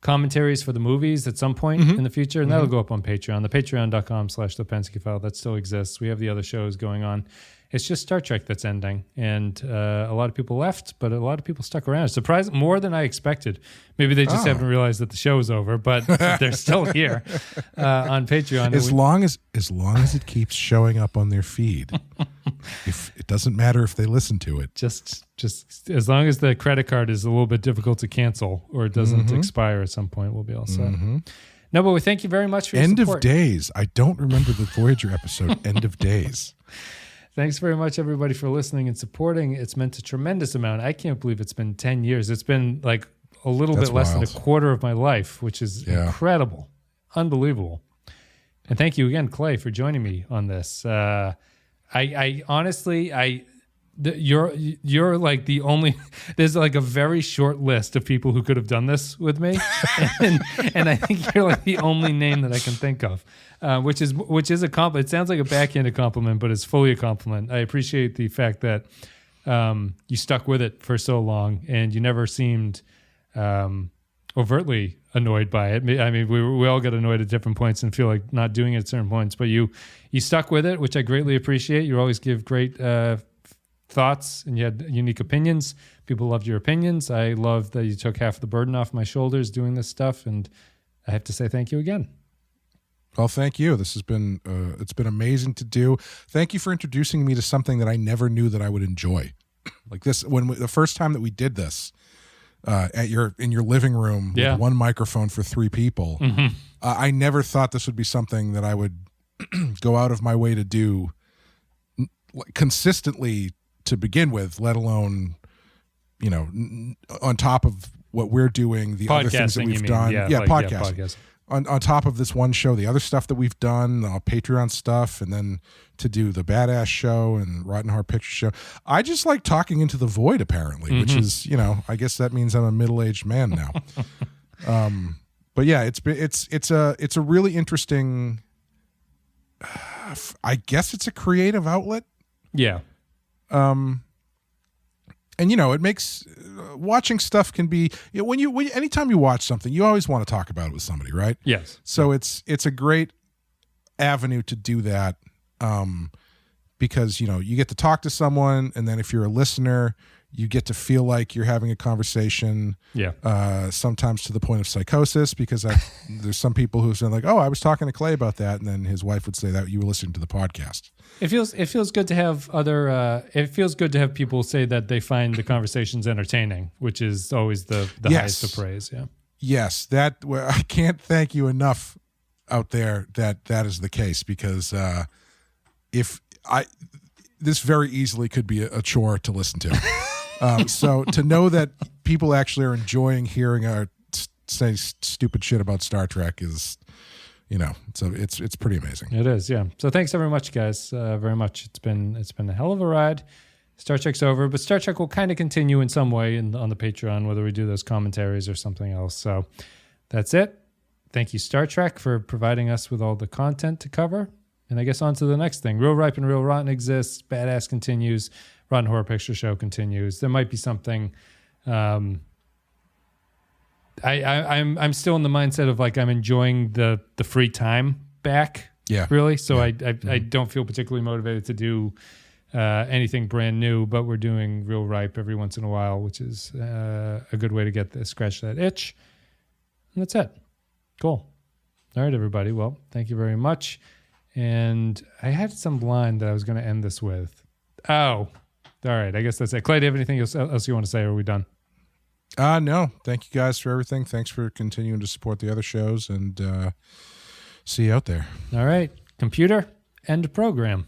commentaries for the movies at some point in the future, and that'll go up on Patreon. The patreon.com/the Pensky File. That still exists. We have the other shows going on. It's just Star Trek that's ending, and a lot of people left, but a lot of people stuck around. Surprised more than I expected. Maybe they just haven't realized that the show is over, but they're still here on Patreon. As long as it keeps showing up on their feed, if it doesn't matter if they listen to it. Just as long as the credit card is a little bit difficult to cancel or it doesn't expire at some point, we'll be all set. No, but we thank you very much for your support. End of Days. I don't remember the Voyager episode. End of Days. Thanks very much, everybody, for listening and supporting. It's meant a tremendous amount. I can't believe it's been 10 years. It's been like a little bit less than a quarter of my life, which is incredible, unbelievable. And thank you again, Clay, for joining me on this. I honestly, you're like the only. There's like a very short list of people who could have done this with me, and I think you're like the only name that I can think of. Which is a compliment. It sounds like a backhanded compliment, but it's fully a compliment. I appreciate the fact that you stuck with it for so long, and you never seemed overtly annoyed by it. I mean, we all get annoyed at different points and feel like not doing it at certain points, but you stuck with it, which I greatly appreciate. You always give great thoughts, and you had unique opinions. People loved your opinions. I love that you took half the burden off my shoulders doing this stuff, and I have to say thank you again. Well, thank you. This has been it's been amazing to do. Thank you for introducing me to something that I never knew that I would enjoy. Like this, the first time that we did this in your living room with one microphone for 3 people, I never thought this would be something that I would go out of my way to do consistently to begin with, let alone, on top of what we're doing, the other things that we've done. Podcasting. on top of this one show, the other stuff that we've done, the Patreon stuff, and then to do the Badass show and Rotten Horror Picture Show. I just like talking into the void, apparently, which is, I guess that means I'm a middle-aged man now. But yeah, it's a really interesting. I guess it's a creative outlet. Yeah. And it makes watching stuff can be anytime you watch something, you always want to talk about it with somebody, right? Yes. So it's a great avenue to do that, because you get to talk to someone, and then if you're a listener, you get to feel like you're having a conversation. Yeah. Sometimes to the point of psychosis, because there's some people who've said like, "Oh, I was talking to Clay about that," and then his wife would say that you were listening to the podcast. It feels good to have it feels good to have people say that they find the conversations entertaining, which is always the highest of praise. Yeah. Yes, I can't thank you enough out there that is the case, because this very easily could be a chore to listen to. So to know that people actually are enjoying hearing our say stupid shit about Star Trek is, so it's pretty amazing. It is, yeah. So thanks very much, guys, very much. It's been a hell of a ride. Star Trek's over, but Star Trek will kind of continue in some way on the Patreon, whether we do those commentaries or something else. So that's it. Thank you, Star Trek, for providing us with all the content to cover. And I guess on to the next thing. Real Ripe and Real Rotten exists. Badass continues. Rotten Horror Picture Show continues. There might be something. I'm still in the mindset of like I'm enjoying the free time back. Yeah. Really. So yeah. I don't feel particularly motivated to do anything brand new, but we're doing Real Ripe every once in a while, which is a good way to scratch that itch. And that's it. Cool. All right, everybody. Well, thank you very much. And I had some line that I was going to end this with. Oh, all right. I guess that's it. Clay, do you have anything else you want to say, or are we done? No. Thank you guys for everything. Thanks for continuing to support the other shows, and see you out there. All right. Computer, end program.